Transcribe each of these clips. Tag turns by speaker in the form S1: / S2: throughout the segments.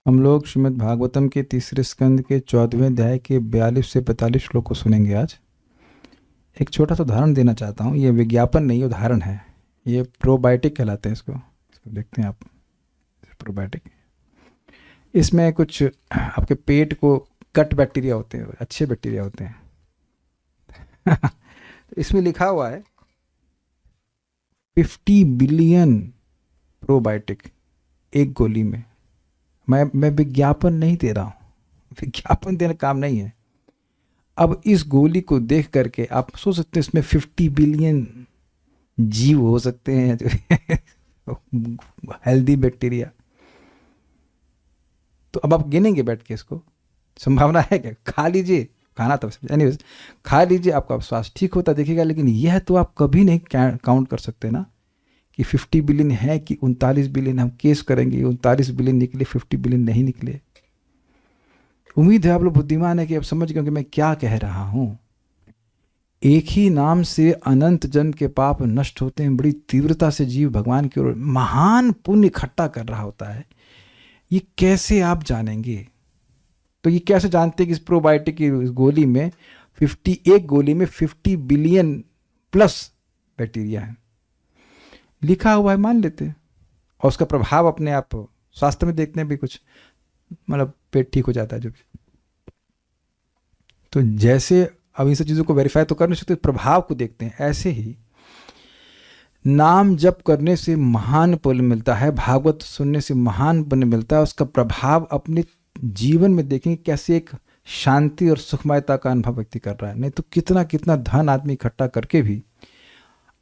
S1: हम लोग श्रीमद् भागवतम के तीसरे स्कंद के 14वें अध्याय के 42 से 45 श्लोक को सुनेंगे आज। एक छोटा सा उदाहरण देना चाहता हूँ। ये विज्ञापन नहीं, उदाहरण है। ये प्रोबायोटिक कहलाते हैं इसको देखते हैं आप। प्रोबायोटिक, इसमें कुछ आपके पेट को कट बैक्टीरिया होते हैं, अच्छे बैक्टीरिया होते हैं। इसमें लिखा हुआ है 50 बिलियन प्रोबायोटिक एक गोली में। मैं विज्ञापन नहीं दे रहा हूँ, विज्ञापन देना काम नहीं है। अब इस गोली को देख करके आप सोच सकते हैं इसमें 50 बिलियन जीव हो सकते हैं जो हेल्दी बैक्टीरिया। तो अब आप गिनेंगे बैठ के इसको, संभावना है क्या? खा लीजिए, खाना तो एनीवेज खा लीजिए, आपका स्वास्थ्य ठीक होता दिखेगा। लेकिन यह तो आप कभी नहीं काउंट कर सकते ना कि 50 बिलियन है कि 39 बिलियन। हम केस करेंगे 39 बिलियन निकले, 50 बिलियन नहीं निकले। उम्मीद है आप लोग बुद्धिमान है कि अब समझ गए कि मैं क्या कह रहा हूं। एक ही नाम से अनंत जन के पाप नष्ट होते हैं। बड़ी तीव्रता से जीव भगवान की ओर महान पुण्य इकट्ठा कर रहा होता है। ये कैसे आप जानेंगे? तो ये कैसे जानते हैं कि इस प्रोबायोटिक की गोली में 51 गोली में 50 बिलियन प्लस बैक्टीरिया है? लिखा हुआ है, मान लेते हैं। और उसका प्रभाव अपने आप स्वास्थ्य में देखते हैं भी, कुछ मतलब पेट ठीक हो जाता है जो भी। तो जैसे अब इन सब चीज़ों को वेरीफाई तो कर नहीं सकते, प्रभाव को देखते हैं। ऐसे ही नाम जप करने से महान पुण्य मिलता है, भागवत सुनने से महान पुण्य मिलता है। उसका प्रभाव अपने जीवन में देखेंगे कैसे एक शांति और सुखमयता का अनुभव व्यक्ति कर रहा है। नहीं तो कितना कितना धन आदमी इकट्ठा करके भी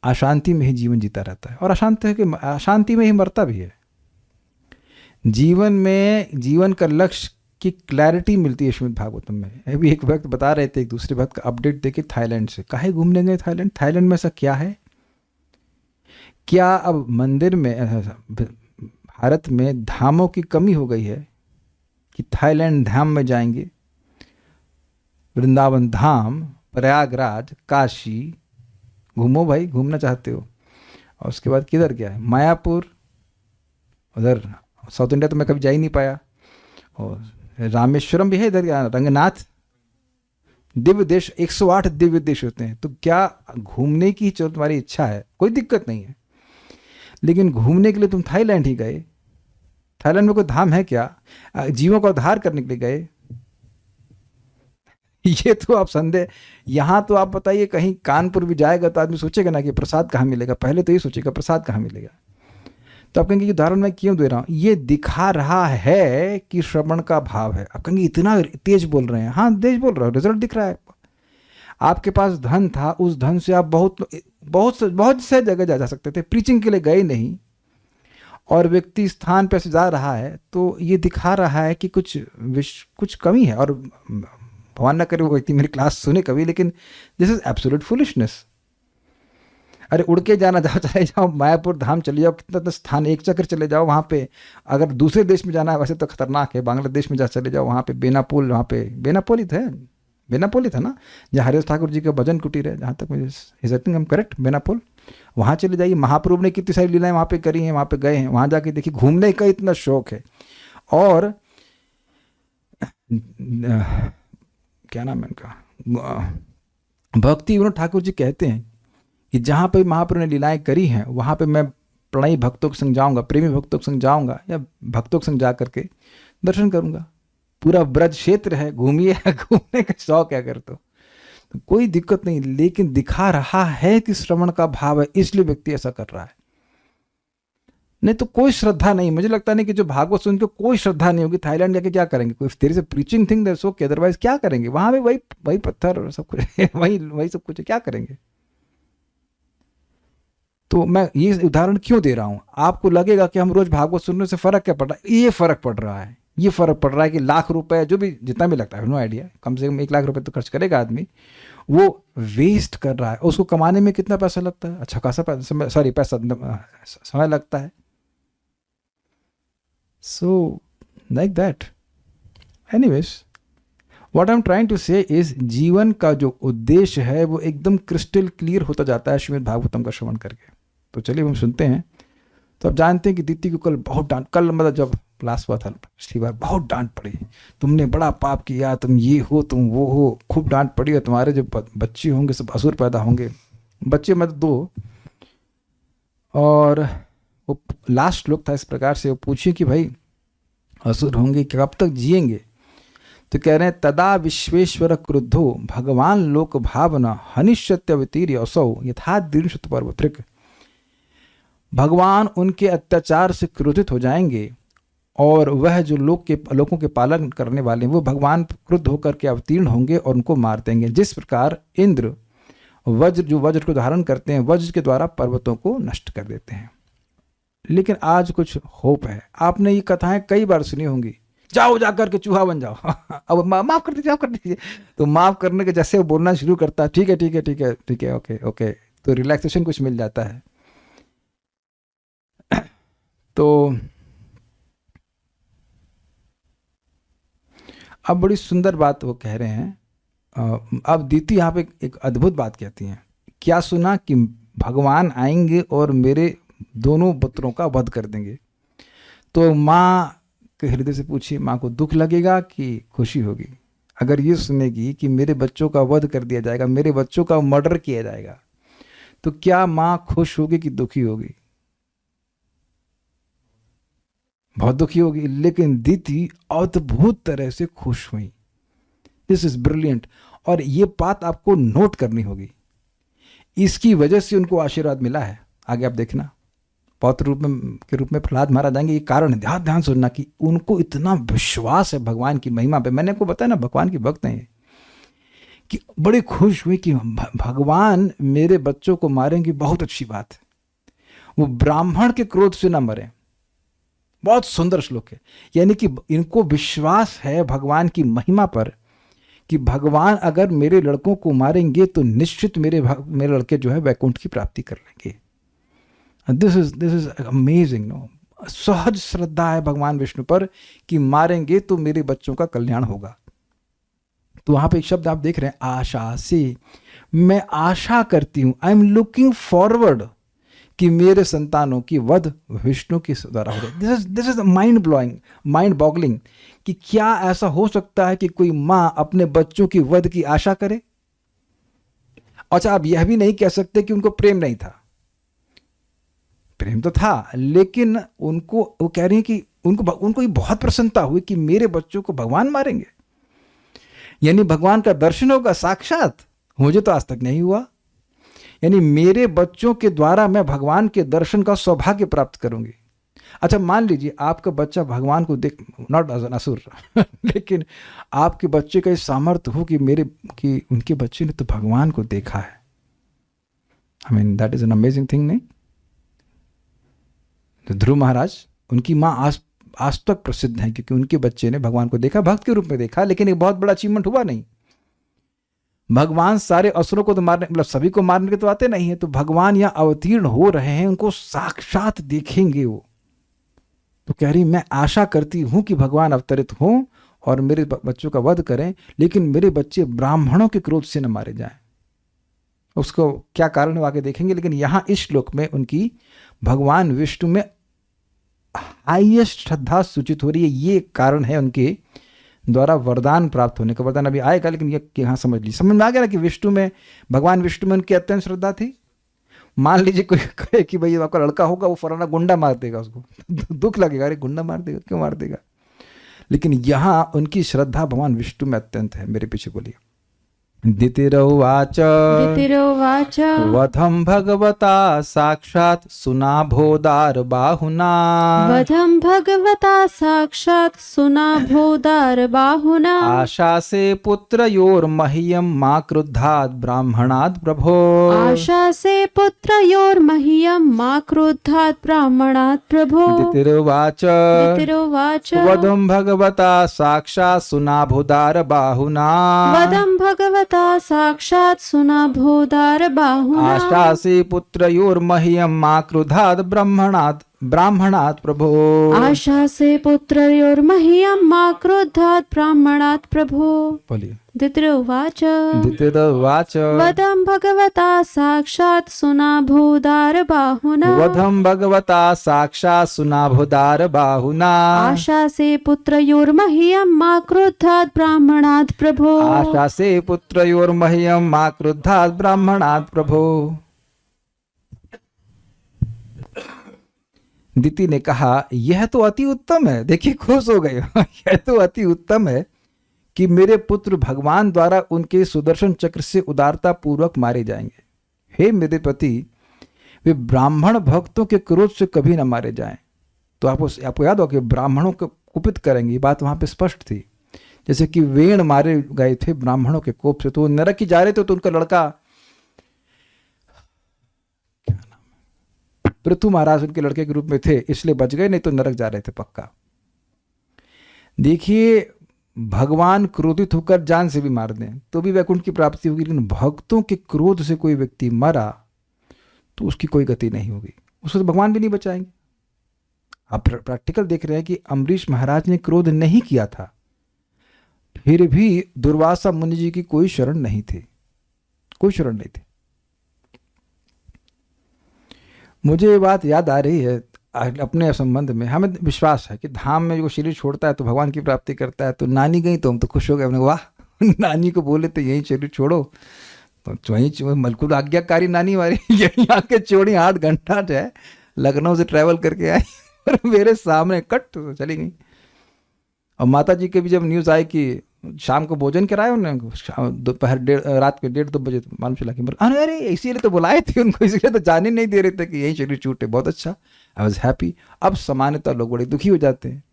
S1: अशांति में ही जीवन जीता रहता है, और अशांति में ही मरता भी है। जीवन में जीवन का लक्ष्य की क्लैरिटी मिलती है श्रीमद् भागवतम में। अभी एक भक्त बता रहे थे, एक दूसरे भक्त का अपडेट देके थाईलैंड से, काहे घूमने गए थाईलैंड? थाईलैंड में ऐसा क्या है? क्या अब मंदिर में भारत में धामों की कमी हो गई है कि थाईलैंड धाम में जाएंगे? वृंदावन धाम, प्रयागराज, काशी घूमो भाई, घूमना चाहते हो। और उसके बाद किधर गया है? मायापुर, उधर साउथ इंडिया तो मैं कभी जा ही नहीं पाया। और रामेश्वरम भी है इधर, रंगनाथ। दिव्य देश, 108 दिव्य देश होते हैं। तो क्या घूमने की जो तुम्हारी इच्छा है, कोई दिक्कत नहीं है, लेकिन घूमने के लिए तुम थाईलैंड ही गए। थाईलैंड में कोई धाम है क्या? जीवों का उद्धार करने के लिए गए? ये तो आप संदेह। यहाँ तो आप बताइए, कहीं कानपुर भी जाएगा तो आदमी सोचेगा ना कि प्रसाद कहाँ मिलेगा, पहले तो ये सोचेगा प्रसाद कहाँ मिलेगा। तो आप कहेंगे ये उदाहरण मैं क्यों दे रहा हूँ? ये दिखा रहा है कि श्रवण का भाव है। आप कहेंगे इतना तेज बोल रहे हैं। हाँ, तेज बोल रहा हूँ, रिजल्ट दिख रहा है। आपके पास धन था, उस धन से आप बहुत बहुत बहुत से जगह जा सकते थे, प्रीचिंग के लिए गए नहीं, और व्यक्ति स्थान पर से जा रहा है। तो ये दिखा रहा है कि कुछ कमी है। और भगवान न करे वो व्यक्ति मेरी क्लास सुने कभी, लेकिन दिस इज एब्सोल्यूट फुलिशनेस। अरे उड़ के जाना, जाओ, चले जाओ मायापुर धाम चले जाओ, कितना तो स्थान, एक चक्कर चले जाओ वहाँ पे। अगर दूसरे देश में जाना है, वैसे तो खतरनाक है, बांग्लादेश में जा चले जाओ, वहाँ पे बेनापोल, वहाँ पे बेनापोल ही था, बेनापोल ही था ना, जहाँ हरिदास ठाकुर जी का भजन कुटीर है, जहाँ तक मुझे इज आई थिंक हम करेक्ट, बेनापोल। वहाँ चले जाइए। महाप्रभु ने कितनी सारी लीलाएं वहाँ पे करी हैं, वहाँ पे गए हैं, वहाँ जाके देखिए। घूमने का इतना शौक है। और क्या नाम है उनका, भक्ति विनोद ठाकुर जी कहते हैं कि जहाँ पे महाप्रभु ने लीलाएं करी हैं, वहाँ पे मैं प्रणयी भक्तों के संग जाऊँगा, प्रेमी भक्तों के संग जाऊँगा, या भक्तों के संग जा करके दर्शन करूँगा। पूरा ब्रज क्षेत्र है, घूमिए। घूमने का शौक है अगर तो कोई दिक्कत नहीं, लेकिन दिखा रहा है कि श्रवण का भाव है, इसलिए व्यक्ति ऐसा कर रहा है। नहीं तो कोई श्रद्धा नहीं। मुझे लगता नहीं कि जो भागवत सुन के कोई श्रद्धा नहीं होगी, थाईलैंड जाके क्या करेंगे? कोई देर से preaching thing that's okay, otherwise क्या करेंगे? वहां भी वही पत्थर और सब कुछ वही सब कुछ है, क्या करेंगे? तो मैं ये उदाहरण क्यों दे रहा हूं? आपको लगेगा कि हम रोज भागवत सुनने से फर्क क्या पड़ रहा है? ये फर्क पड़ रहा है। ये फर्क पड़ रहा है कि लाख रुपए, जो भी जितना भी लगता है, नो आइडिया, कम से कम 1 लाख रुपए तो खर्च करेगा आदमी, वो वेस्ट कर रहा है। उसको कमाने में कितना पैसा लगता है? अच्छा खासा समय लगता है। So, like that. Anyways, what I'm trying to say is जीवन का जो उद्देश्य है वो एकदम क्रिस्टल क्लियर होता जाता है श्रीमद् भागवतम का श्रवण करके। तो चलिए हम सुनते हैं। तो आप जानते हैं कि दीदी को कल बहुत डांट, कल मतलब जब क्लास हुआ था पिछली बार, बहुत डांट पड़ी, तुमने बड़ा पाप किया, तुम ये हो तुम वो हो, खूब डांट पड़ी, और तुम्हारे जो बच्चे होंगे सब असुर पैदा होंगे। बच्चे मत दो। और वो लास्ट श्लोक था इस प्रकार से, वो पूछे कि भाई असुर होंगे, कब तक जिएंगे? तो कह रहे हैं तदा विश्वेश्वर क्रुद्धो भगवान लोक भावना हनिष्यत्य अवतीर्य असौ यथा दीर्घ पर्वतृक। भगवान उनके अत्याचार से क्रोधित हो जाएंगे और वह जो लोगों के पालन करने वाले हैं वो भगवान क्रुद्ध होकर के अवतीर्ण होंगे और उनको मार देंगे। जिस प्रकार इंद्र वज्र को धारण करते हैं, वज्र के द्वारा पर्वतों को नष्ट कर देते हैं। लेकिन आज कुछ होप है। आपने ये कथाएं कई बार सुनी होंगी, जाओ जाकर के चूहा बन जाओ अब माफ कर दीजिए। तो माफ करने के जैसे वो बोलना शुरू करता है, ठीक है ठीक है ठीक है ठीक है, ओके ओके, तो रिलैक्सेशन कुछ मिल जाता है। तो अब बड़ी सुंदर बात वो कह रहे हैं। अब दीति यहाँ पे एक अद्भुत बात कहती हैं, क्या सुना कि भगवान आएंगे और मेरे दोनों पुत्रों का वध कर देंगे। तो माँ के हृदय से पूछिए, माँ को दुख लगेगा कि खुशी होगी? अगर ये सुनेगी कि मेरे बच्चों का वध कर दिया जाएगा, मेरे बच्चों का मर्डर किया जाएगा, तो क्या माँ खुश होगी कि दुखी होगी? बहुत दुखी होगी। लेकिन दीति अद्भुत तरह से खुश हुई। This is brilliant. और ये बात आपको नोट करनी होगी, इसकी वजह से उनको आशीर्वाद मिला है। आगे आप देखना, पौत्र के रूप में प्रहलाद महाराज आएंगे। ये कारण है, ध्यान सुनना, कि उनको इतना विश्वास है भगवान की महिमा पे। मैंने आपको बताया ना, भगवान के भक्त हैं, कि बड़े खुश हुए कि भगवान मेरे बच्चों को मारेंगे, बहुत अच्छी बात है। वो ब्राह्मण के क्रोध से ना मरे। बहुत सुंदर श्लोक है। यानी कि इनको विश्वास है भगवान की महिमा पर, कि भगवान अगर मेरे लड़कों को मारेंगे तो निश्चित मेरे लड़के जो है वैकुंठ की प्राप्ति कर लेंगे। This is amazing no. सहज श्रद्धा है भगवान विष्णु पर कि मारेंगे तो मेरे बच्चों का कल्याण होगा। तो वहां पे एक शब्द आप देख रहे हैं, आशा से। मैं आशा करती हूं, आई एम लुकिंग फॉरवर्ड, कि मेरे संतानों की वध विष्णु के द्वारा हो जाए। This is mind blowing, mind boggling, कि क्या ऐसा हो सकता है कि कोई माँ अपने बच्चों की वध की आशा करे? अच्छा, आप यह भी नहीं कह सकते कि उनको प्रेम नहीं था। प्रेम तो था, लेकिन उनको, वो कह रही हैं कि उनको ये बहुत प्रसन्नता हुई कि मेरे बच्चों को भगवान मारेंगे, यानी भगवान का दर्शन होगा साक्षात। मुझे तो आज तक नहीं हुआ, यानी मेरे बच्चों के द्वारा मैं भगवान के दर्शन का सौभाग्य प्राप्त करूंगी। अच्छा, मान लीजिए आपका बच्चा भगवान को देख, नॉट एज एन असुर लेकिन आपके बच्चे का सामर्थ्य हो कि उनके बच्चे ने तो भगवान को देखा है। I mean that is an amazing thing, नहीं? तो ध्रुव महाराज, उनकी माँ आज तक प्रसिद्ध हैं क्योंकि उनके बच्चे ने भगवान को देखा, भक्त के रूप में देखा, लेकिन एक बहुत बड़ा अचीवमेंट हुआ नहीं। भगवान सारे असुरों को तो मारने, मतलब सभी को मारने के तो आते नहीं है, तो भगवान यहाँ अवतीर्ण हो रहे हैं, उनको साक्षात देखेंगे वो। तो कह रही, मैं आशा करती हूं कि भगवान अवतरित हों और मेरे बच्चों का वध करें, लेकिन मेरे बच्चे ब्राह्मणों के क्रोध से न मारे जाएं। उसको क्या कारण है आगे देखेंगे, लेकिन यहां इस श्लोक में उनकी भगवान विष्णु में हाईएस्ट श्रद्धा सूचित हो रही है। ये कारण है उनके द्वारा वरदान प्राप्त होने का। वरदान अभी आएगा, लेकिन ये यहाँ समझ में आ गया ना कि विष्णु में, भगवान विष्णु में उनकी अत्यंत श्रद्धा थी। मान लीजिए कोई कहे कि भाई आपका लड़का होगा, वो फलाना गुंडा मार देगा, उसको दुख लगेगा, अरे गुंडा मार देगा, क्यों मार देगा? लेकिन यहाँ उनकी श्रद्धा भगवान विष्णु में अत्यंत है। मेरे पीछे बोलिए। दितिरोवाच वधम भगवता साक्षात सुनाभोदार बाहुना।
S2: वधम भगवता साक्षात सुनाभोदार बाहुना।
S1: आशा से पुत्रयोर मह्यम मां क्रुद्धात् ब्राह्मणात् प्रभो।
S2: आशा से पुत्रयोर मह्यम मां क्रुद्धात् ब्राह्मणात् प्रभो।
S1: दितिरोवाच वधम भगवता साक्षात सुनाभोदार बाहुना।
S2: वधम भगवता साक्षात सुनाभोदार बाहुना।
S1: आशा से पुत्रयोर मह्यम मां क्रुद्धात् ब्राह्मणात् प्रभो।
S2: आशा से पुत्रयोर मह्यम मां क्रुद्धात् ब्राह्मणात् प्रभो।
S1: बोलिए।
S2: दितिरुवाच
S1: दितिरुवाच
S2: वदं भगवता साक्षात् सुनाभूदार बाहुना
S1: वधम भगवता साक्षात् सुनाभुदार बाहुना
S2: आशासे पुत्रयोर्मह्यं मा क्रुद्धात् ब्राह्मणात् प्रभो।
S1: आशा से पुत्रयोर्मह्यं मा क्रुद्धात् ब्राह्मणात् प्रभो। दिति ने कहा यह तो अति उत्तम है। देखिए खुश हो गए यह तो अति उत्तम है कि मेरे पुत्र भगवान द्वारा उनके सुदर्शन चक्र से उदारता पूर्वक मारे जाएंगे। हे मेरे पति, वे ब्राह्मण भक्तों के क्रोध से कभी न मारे जाएं। तो आपको याद हो कि ब्राह्मणों को कुपित करेंगे, ये बात वहां पे स्पष्ट थी। जैसे कि वेण मारे गए थे ब्राह्मणों के कोप से, तो वो नरक की जा रहे थे, तो उनका लड़का पृथु महाराज उनके लड़के के रूप में थे, इसलिए बच गए, नहीं तो नरक जा रहे थे पक्का। देखिए भगवान क्रोधित होकर जान से भी मार दें तो भी वैकुंठ की प्राप्ति होगी, लेकिन भक्तों के क्रोध से कोई व्यक्ति मरा तो उसकी कोई गति नहीं होगी, उसको तो भगवान भी नहीं बचाएंगे। आप प्रैक्टिकल देख रहे हैं कि अम्बरीश महाराज ने क्रोध नहीं किया था, फिर भी दुर्वासा मुनि जी की कोई शरण नहीं थी, कोई शरण नहीं थी। मुझे ये बात याद आ रही है अपने संबंध में। हमें विश्वास है कि धाम में जो शरीर छोड़ता है तो भगवान की प्राप्ति करता है। तो नानी गई तो हम तो खुश हो गए, हमने वाह नानी को बोले तो यही शरीर छोड़ो, तो वहीं मलकुल आज्ञाकारी नानी हमारी यहीं आके छोड़ी, 8 घंटा जो है लखनऊ से ट्रैवल करके आई और मेरे सामने कट तो चली गई। और माता जी के भी जब न्यूज़ आई कि शाम को भोजन कराया उन्होंने, दोपहर रात के 1:30-2 बजे मालूम चला कि अरे इसीलिए तो बुलाए थे उनको, इसीलिए तो जाने नहीं दे रहे थे कि यही शरीर छूटे। बहुत अच्छा, आई वॉज हैप्पी। अब सामान्यतः लोग बड़े दुखी हो जाते हैं,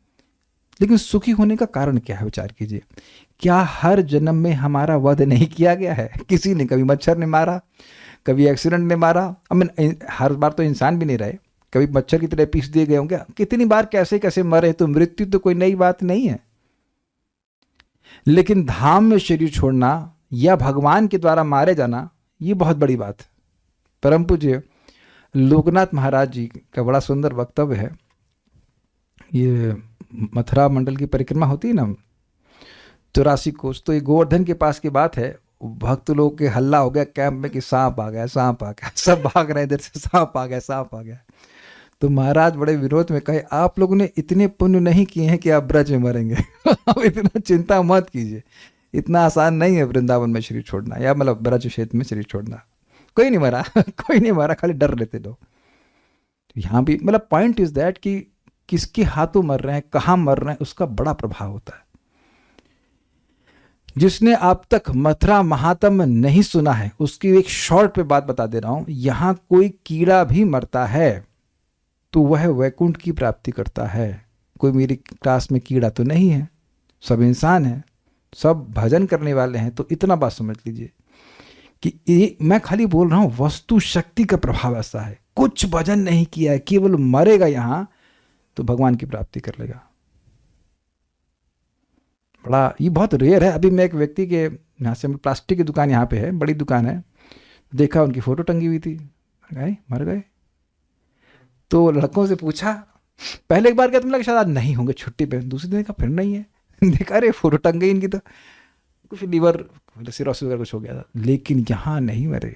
S1: लेकिन सुखी होने का कारण क्या है विचार कीजिए। क्या हर जन्म में हमारा वध नहीं किया गया है? किसी ने कभी मच्छर ने मारा, कभी एक्सीडेंट ने मारा। हर बार तो इंसान भी नहीं रहे, कभी मच्छर की तरह पीस दिए गए होंगे, कितनी बार कैसे कैसे मरे। तो मृत्यु तो कोई नई बात नहीं है, लेकिन धाम में शरीर छोड़ना या भगवान के द्वारा मारे जाना ये बहुत बड़ी बात है। परम पूज्य लोकनाथ महाराज जी का बड़ा सुंदर वक्तव्य है। ये मथुरा मंडल की परिक्रमा होती है ना 84 कोस, तो ये गोवर्धन के पास की बात है। भक्त लोग के हल्ला हो गया कैंप में कि सांप आ गया, सांप आ गया, सब भाग रहे इधर से, सांप आ गया, सांप आ गया। तो महाराज बड़े विरोध में कहे आप लोगों ने इतने पुण्य नहीं किए हैं कि आप ब्रज में मरेंगे आप इतना चिंता मत कीजिए, इतना आसान नहीं है वृंदावन में शरीर छोड़ना, या मतलब ब्रज क्षेत्र में शरीर छोड़ना। कोई नहीं मरा कोई नहीं मरा, खाली डर लेते लोग। तो यहाँ भी मतलब पॉइंट इज दैट कि किसके हाथों मर रहे हैं, कहाँ मर रहे हैं, उसका बड़ा प्रभाव होता है। जिसने अब तक मथुरा महात्म्य नहीं सुना है उसकी एक शॉर्ट पे बात बता दे रहा हूं। यहाँ कोई कीड़ा भी मरता है तो वह वैकुंठ की प्राप्ति करता है। कोई मेरी क्लास में कीड़ा तो नहीं है, सब इंसान हैं, सब भजन करने वाले हैं। तो इतना बात समझ लीजिए कि ये मैं खाली बोल रहा हूँ, वस्तु शक्ति का प्रभाव ऐसा है। कुछ भजन नहीं किया है, केवल मरेगा यहाँ तो भगवान की प्राप्ति कर लेगा। बड़ा ये बहुत रेयर है। अभी मैं एक व्यक्ति के यहाँ से, प्लास्टिक की दुकान यहाँ पे है, बड़ी दुकान है, देखा उनकी फोटो टंगी हुई थी, मर गए। तो लड़कों से पूछा, पहले एक बार क्या तुम लगा शायद आज नहीं होंगे छुट्टी पे, दूसरे दिन देखा फिर नहीं है, देखा अरे फोटो टंग गई इनकी, तो कुछ लीवर सिरोसिस वगैरह कुछ हो गया था। लेकिन यहाँ नहीं मरे।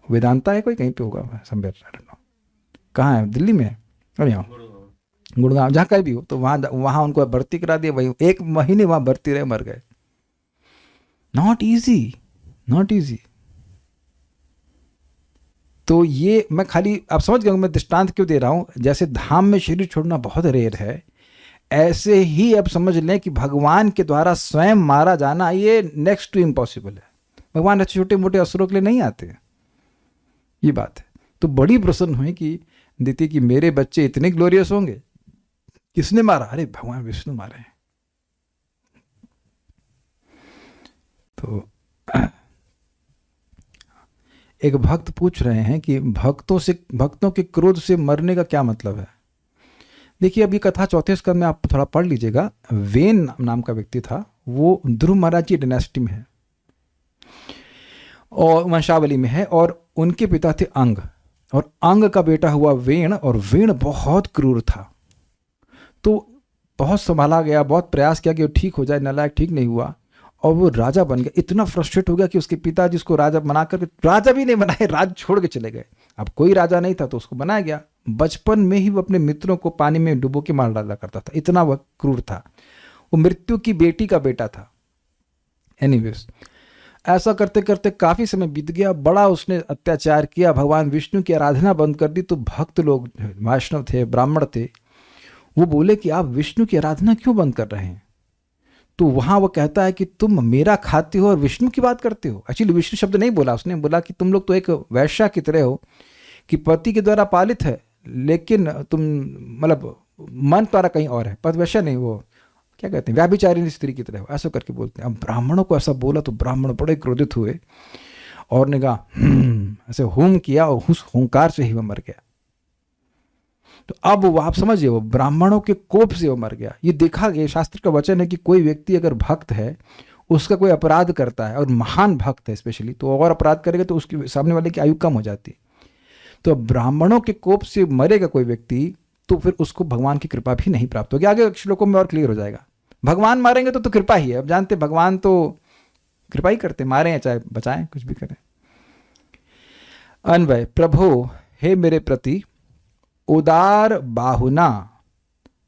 S1: वेदांता है कोई, कहीं पे होगा समवेयर, कहाँ है, दिल्ली में है और यहाँ गुड़गांव, जहाँ कहीं भी हो। तो वहाँ उनको भर्ती करा दिया, वही 1 महीने वहाँ भर्ती रहे, मर गए। Not easy, not easy. तो ये मैं खाली आप समझ गए मैं दृष्टांत क्यों दे रहा हूँ। जैसे धाम में शरीर छोड़ना बहुत रेयर है, ऐसे ही अब समझ लें कि भगवान के द्वारा स्वयं मारा जाना ये नेक्स्ट टू इम्पॉसिबल है। भगवान ऐसे छोटे मोटे असुरों के लिए नहीं आते, ये बात है। तो बड़ी प्रसन्न हुई कि दिति कि मेरे बच्चे इतने ग्लोरियस होंगे। किसने मारा? अरे भगवान विष्णु मारे। तो एक भक्त पूछ रहे हैं कि भक्तों के क्रोध से मरने का क्या मतलब है। देखिए अभी कथा 34 स्कंद में आप थोड़ा पढ़ लीजिएगा। वेन नाम का व्यक्ति था, वो ध्रुव महाराज की डायनेस्टी में है और वंशावली में है, और उनके पिता थे अंग, और अंग का बेटा हुआ वेण, और वेण बहुत क्रूर था। तो बहुत संभाला गया, बहुत प्रयास किया कि वो ठीक हो जाए, नालायक ठीक नहीं हुआ, और वो राजा बन गया। इतना फ्रस्ट्रेट हो गया कि उसके पिताजी उसको राजा बना करके, राजा भी नहीं बनाए, राज छोड़ के चले गए। अब कोई राजा नहीं था तो उसको बनाया गया। बचपन में ही वो अपने मित्रों को पानी में डुबो के मार डाला करता था, इतना वह क्रूर था। वो मृत्यु की बेटी का बेटा था। एनीवेज, ऐसा करते करते काफी समय बीत गया, बड़ा उसने अत्याचार किया, भगवान विष्णु की आराधना बंद कर दी। तो भक्त लोग, वैष्णव थे, ब्राह्मण थे, वो बोले कि आप विष्णु की आराधना क्यों बंद कर रहे हैं? तो वहां वो कहता है कि तुम मेरा खाते हो और विष्णु की बात करते हो। एक्चुअली विष्णु शब्द नहीं बोला उसने, बोला कि तुम लोग तो एक वैश्या की तरह हो कि पति के द्वारा पालित है, लेकिन तुम मतलब मन तुम्हारा कहीं और है, पति वैश्या नहीं, वो क्या कहते हैं, व्याभिचारिणी स्त्री की तरह हो, ऐसा करके बोलते हैं। अब ब्राह्मणों को ऐसा बोला तो ब्राह्मण बड़े क्रोधित हुए और ने कहा ऐसे होम किया और उस हुंकार से ही वो मर गया। तो अब वो आप समझिए, वो ब्राह्मणों के कोप से वो मर गया। ये देखा गया, शास्त्र का वचन है कि कोई व्यक्ति अगर भक्त है, उसका कोई अपराध करता है और महान भक्त है स्पेशली, तो और अपराध करेगा तो उसके सामने वाले की आयु कम हो जाती है। तो ब्राह्मणों के कोप से मरेगा कोई व्यक्ति तो फिर उसको भगवान की कृपा भी नहीं प्राप्त होगी। आगे श्लोकों में और क्लियर हो जाएगा। भगवान मारेंगे तो कृपा ही है। अब जानते भगवान तो कृपा ही करते, मारे या चाहे बचाएं, कुछ भी करें। अन्वय, प्रभो हे मेरे प्रति उदार बाहुना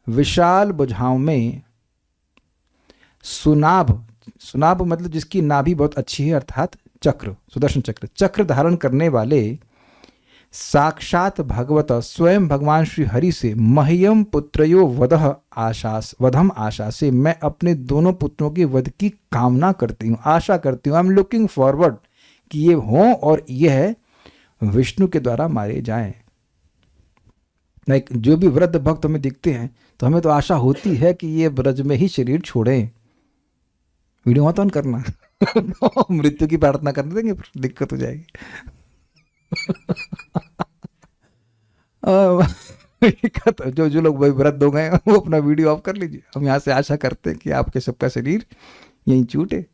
S1: विशाल भुजाओं में, सुनाभ, सुनाभ मतलब जिसकी नाभि बहुत अच्छी है, अर्थात चक्र, सुदर्शन चक्र, चक्र धारण करने वाले साक्षात भगवत स्वयं भगवान श्री हरि से मह्यम पुत्रयो वधम आशा से मैं अपने दोनों पुत्रों के वध की कामना करती हूँ, आशा करती हूँ। आई एम लुकिंग फॉरवर्ड कि ये हों और यह विष्णु के द्वारा मारे जाएं। लाइक जो भी वृद्ध भक्त हमें दिखते हैं तो हमें तो आशा होती है कि ये ब्रज में ही शरीर छोड़ें। वीडियो मत ऑन करना मृत्यु की प्रार्थना करने देंगे, दिक्कत हो जाएगी। जो लोग भाई वृद्ध हो गए वो अपना वीडियो ऑफ कर लीजिए। हम यहाँ से आशा करते हैं कि आपके सबका शरीर यहीं छूटे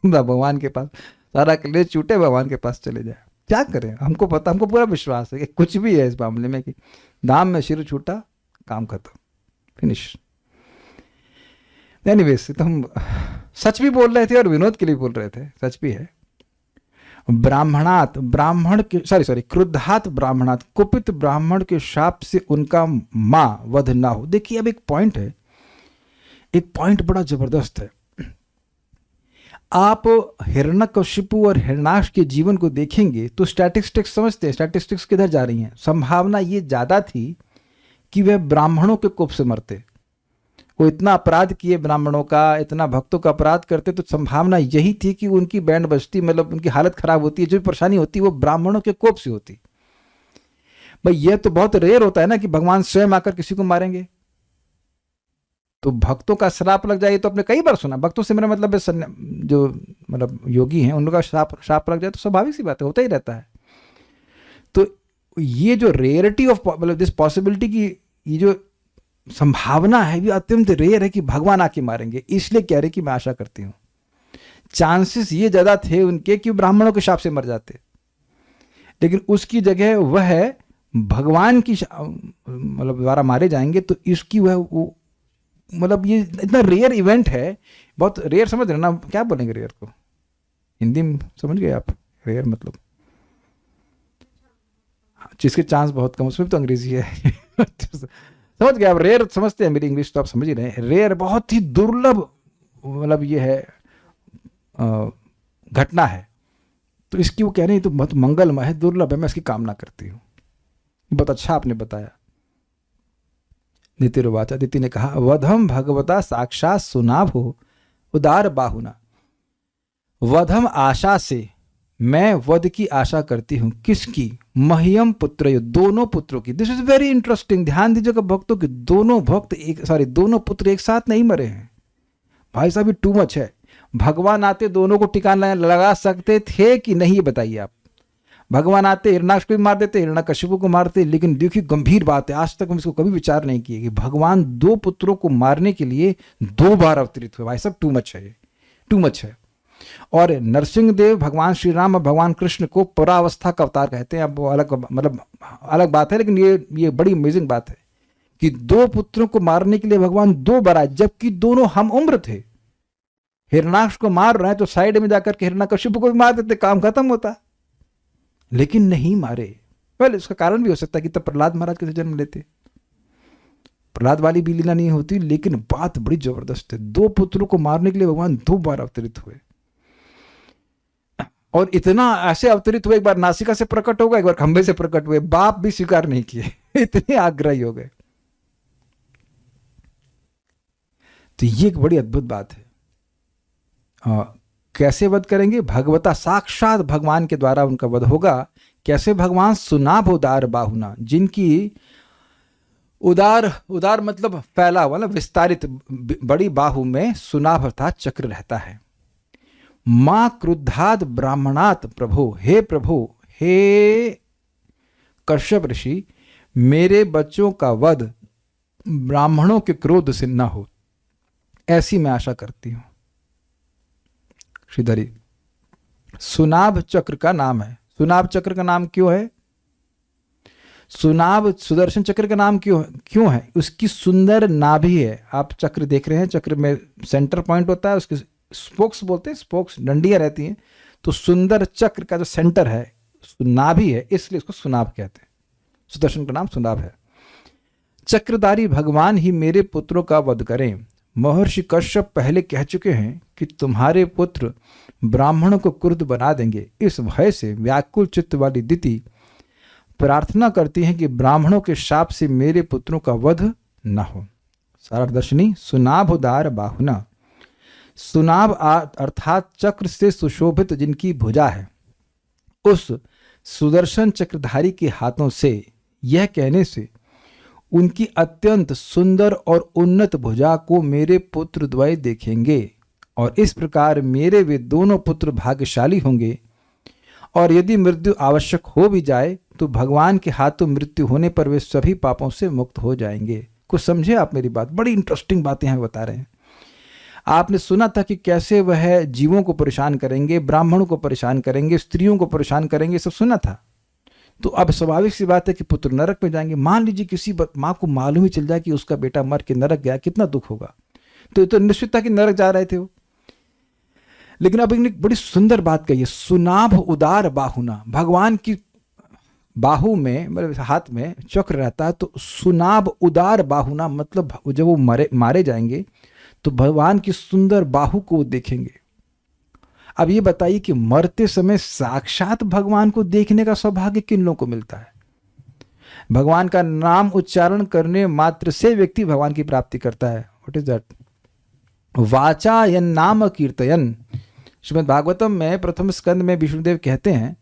S1: भगवान के पास, सारा क्लेश छूटे, भगवान के पास चले जाए। क्या करें, हमको पता, हमको पूरा विश्वास है कि कुछ भी है इस मामले में कि धाम में सिर छूटा, काम खत्म, फिनिश। एनीवेज, तो हम सच भी बोल रहे थे और विनोद के लिए बोल रहे थे, सच भी है। ब्राह्मणात, ब्राह्मण के सॉरी क्रुद्धात ब्राह्मणात, कुपित ब्राह्मण के शाप से उनका मां वध ना हो। देखिए अब एक पॉइंट है, एक पॉइंट बड़ा जबरदस्त है। आप हिरण्यकशिपु और हिरण्याक्ष के जीवन को देखेंगे तो स्टैटिस्टिक्स समझते हैं, स्टैटिस्टिक्स किधर जा रही हैं। संभावना ये ज्यादा थी कि वह ब्राह्मणों के कोप से मरते। वो इतना अपराध किए ब्राह्मणों का, इतना भक्तों का अपराध करते, तो संभावना यही थी कि उनकी बैंड बजती, मतलब उनकी हालत खराब होती है, जो परेशानी होती है वो ब्राह्मणों के कोप से होती। भाई ये तो बहुत रेयर होता है ना कि भगवान स्वयं आकर किसी को मारेंगे। तो भक्तों का श्राप लग जाए तो आपने कई बार सुना, भक्तों से मेरा मतलब है जो मतलब योगी हैं उनका श्राप लग जाए तो स्वाभाविक सी बात है, होता ही रहता है। तो ये जो रेयरिटी ऑफ मतलब दिस पॉसिबिलिटी की ये जो संभावना है ये अत्यंत रेयर है कि भगवान आके मारेंगे। इसलिए कह रहे कि मैं आशा करती हूँ चांसेस ये ज्यादा थे उनके कि ब्राह्मणों के शाप से मर जाते, लेकिन उसकी जगह वह भगवान की मतलब द्वारा मारे जाएंगे। तो इसकी वह मतलब ये इतना रेयर इवेंट है, बहुत रेयर, समझ रहे ना, क्या बोलेंगे रेयर को हिंदी में, समझ गए आप? रेयर मतलब जिसके चांस बहुत कम, उसमें तो अंग्रेजी है समझ गए आप? रेयर समझते हैं, मेरी इंग्लिश तो आप समझ ही रहे हैं। रेयर बहुत ही दुर्लभ मतलब ये है घटना है, तो इसकी वो कह रहे हैं तो बहुत मंगलमय है, दुर्लभ है, मैं इसकी कामना करती हूँ। बहुत अच्छा आपने बताया। नीतिर्वाचा, अदिति ने कहा वधम भगवता साक्षात सुनाभो उदार बाहुना, वधम आशा से मैं वध की आशा करती हूं। किसकी? मह्यम पुत्र, दोनों पुत्रों की। दिस इज वेरी इंटरेस्टिंग, ध्यान दीजिएगा भक्तों के, दोनों भक्त दोनों पुत्र एक साथ नहीं मरे हैं भाई साहब, ये टू मच है। भगवान आते दोनों को टिकाना लगा सकते थे कि नहीं, ये बताइए आप। भगवान आते हिरण्याक्ष को भी मार देते, हिरण्यकशिपु को मारते, लेकिन देखिए गंभीर बात है, आज तक हम इसको कभी विचार नहीं किए कि भगवान दो पुत्रों को मारने के लिए 2 बार अवतरित हुए। भाई साहब टू मच है, ये टू मच है। और नरसिंह देव भगवान श्री राम और भगवान कृष्ण को परावस्था का अवतार कहते हैं। अब वो अलग मतलब अलग बात है, लेकिन ये बड़ी अमेजिंग बात है कि 2 पुत्रों को मारने के लिए भगवान 2 बार आए, जबकि दोनों हम उम्र थे। हिरण्याक्ष को मार रहे हैं तो साइड में जाकर के हिरण्यकशिपु को भी मार देते, काम खत्म होता। लेकिन नहीं मारे। वेल, इसका कारण भी हो सकता है कि तब प्रहलाद महाराज कैसे जन्म लेते। प्रहलाद वाली भी लीला नहीं होती, लेकिन बात बड़ी जबरदस्त है। 2 पुत्रों को मारने के लिए भगवान 2 बार अवतरित हुए, और इतना ऐसे अवतरित हुए, एक बार नासिका से प्रकट हो गए, एक बार खंभे से प्रकट हुए, बाप भी स्वीकार नहीं किए, इतने आग्रही हो गए। तो ये एक बड़ी अद्भुत बात है। कैसे वध करेंगे? भगवता, साक्षात भगवान के द्वारा उनका वध होगा। कैसे भगवान? सुनाभ उदार बाहुना, जिनकी उदार मतलब फैला हुआ, ना विस्तारित बड़ी बाहु में सुनाभ अर्थात चक्र रहता है। मां क्रुद्धाद ब्राह्मणात प्रभो, हे प्रभु, हे कश्यप ऋषि, मेरे बच्चों का वध ब्राह्मणों के क्रोध से न हो, ऐसी मैं आशा करती हूं। श्रीधरी, सुनाभ चक्र का नाम है। सुनाभ चक्र का नाम क्यों है? सुनाभ सुदर्शन चक्र का नाम क्यों है? उसकी सुंदर नाभि है। आप चक्र देख रहे हैं, चक्र में सेंटर पॉइंट होता है, उसके स्पोक्स बोलते हैं, स्पोक्स डंडियां रहती हैं। तो सुंदर चक्र का जो सेंटर है नाभि है, इसलिए उसको सुनाभ कहते हैं। सुदर्शन का नाम सुनाभ है। चक्रधारी भगवान ही मेरे पुत्रों का वध करें। महर्षि कश्यप पहले कह चुके हैं कि तुम्हारे पुत्र ब्राह्मणों को क्रुद्ध बना देंगे। इस भय से व्याकुल चित्त वाली दिति प्रार्थना करती हैं कि ब्राह्मणों के शाप से मेरे पुत्रों का वध न हो। सारदर्शनी, सुनाभ उदार बाहुना, सुनाभ अर्थात चक्र से सुशोभित जिनकी भुजा है, उस सुदर्शन चक्रधारी के हाथों से यह कहने से उनकी अत्यंत सुंदर और उन्नत भुजा को मेरे पुत्र द्वय देखेंगे, और इस प्रकार मेरे वे दोनों पुत्र भाग्यशाली होंगे। और यदि मृत्यु आवश्यक हो भी जाए तो भगवान के हाथों मृत्यु होने पर वे सभी पापों से मुक्त हो जाएंगे। कुछ समझे आप मेरी बात? बड़ी इंटरेस्टिंग बातें यहाँ बता रहे हैं। आपने सुना था कि कैसे वह जीवों को परेशान करेंगे, ब्राह्मणों को परेशान करेंगे, स्त्रियों को परेशान करेंगे, सब सुना था। तो अब स्वाभाविक सी बात है कि पुत्र नरक में जाएंगे। मान लीजिए किसी माँ को मालूम ही चल जाए कि उसका बेटा मर के नरक गया, कितना दुख होगा। तो ये तो निश्चित था कि नरक जा रहे थे वो। लेकिन अब एक बड़ी सुंदर बात कही है, सुनाभ उदार बाहुना। भगवान की बाहु में, मतलब हाथ में चक्र रहता है, तो सुनाभ उदार बाहुना मतलब जब वो मारे जाएंगे तो भगवान की सुंदर बाहु को देखेंगे। अब ये बताइए कि मरते समय साक्षात भगवान को देखने का सौभाग्य किन लोगों को मिलता है? भगवान का नाम उच्चारण करने मात्र से व्यक्ति भगवान की प्राप्ति करता है। What is that? वाचा यन नाम कीर्तयन। श्रीमद् भागवतम में प्रथम स्कंद में विष्णुदेव कहते हैं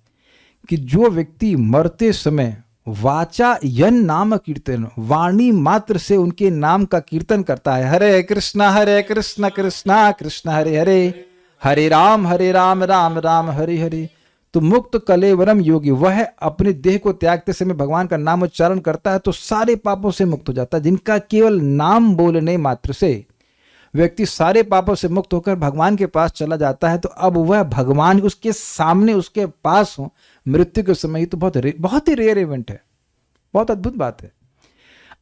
S1: कि जो व्यक्ति मरते समय वाचा यन नाम कीर्तन, वाणी मात्र से उनके नाम का कीर्तन करता है, हरे कृष्ण कृष्ण कृष्ण हरे हरे, हरे राम राम राम हरे हरे, तो मुक्त कलेवरम योगी, वह अपने देह को त्यागते समय भगवान का नाम उच्चारण करता है तो सारे पापों से मुक्त हो जाता है। जिनका केवल नाम बोलने मात्र से व्यक्ति सारे पापों से मुक्त होकर भगवान के पास चला जाता है, तो अब वह भगवान उसके सामने, उसके पास हो मृत्यु के समय। तो बहुत ही रेयर इवेंट है, बहुत अद्भुत बात है।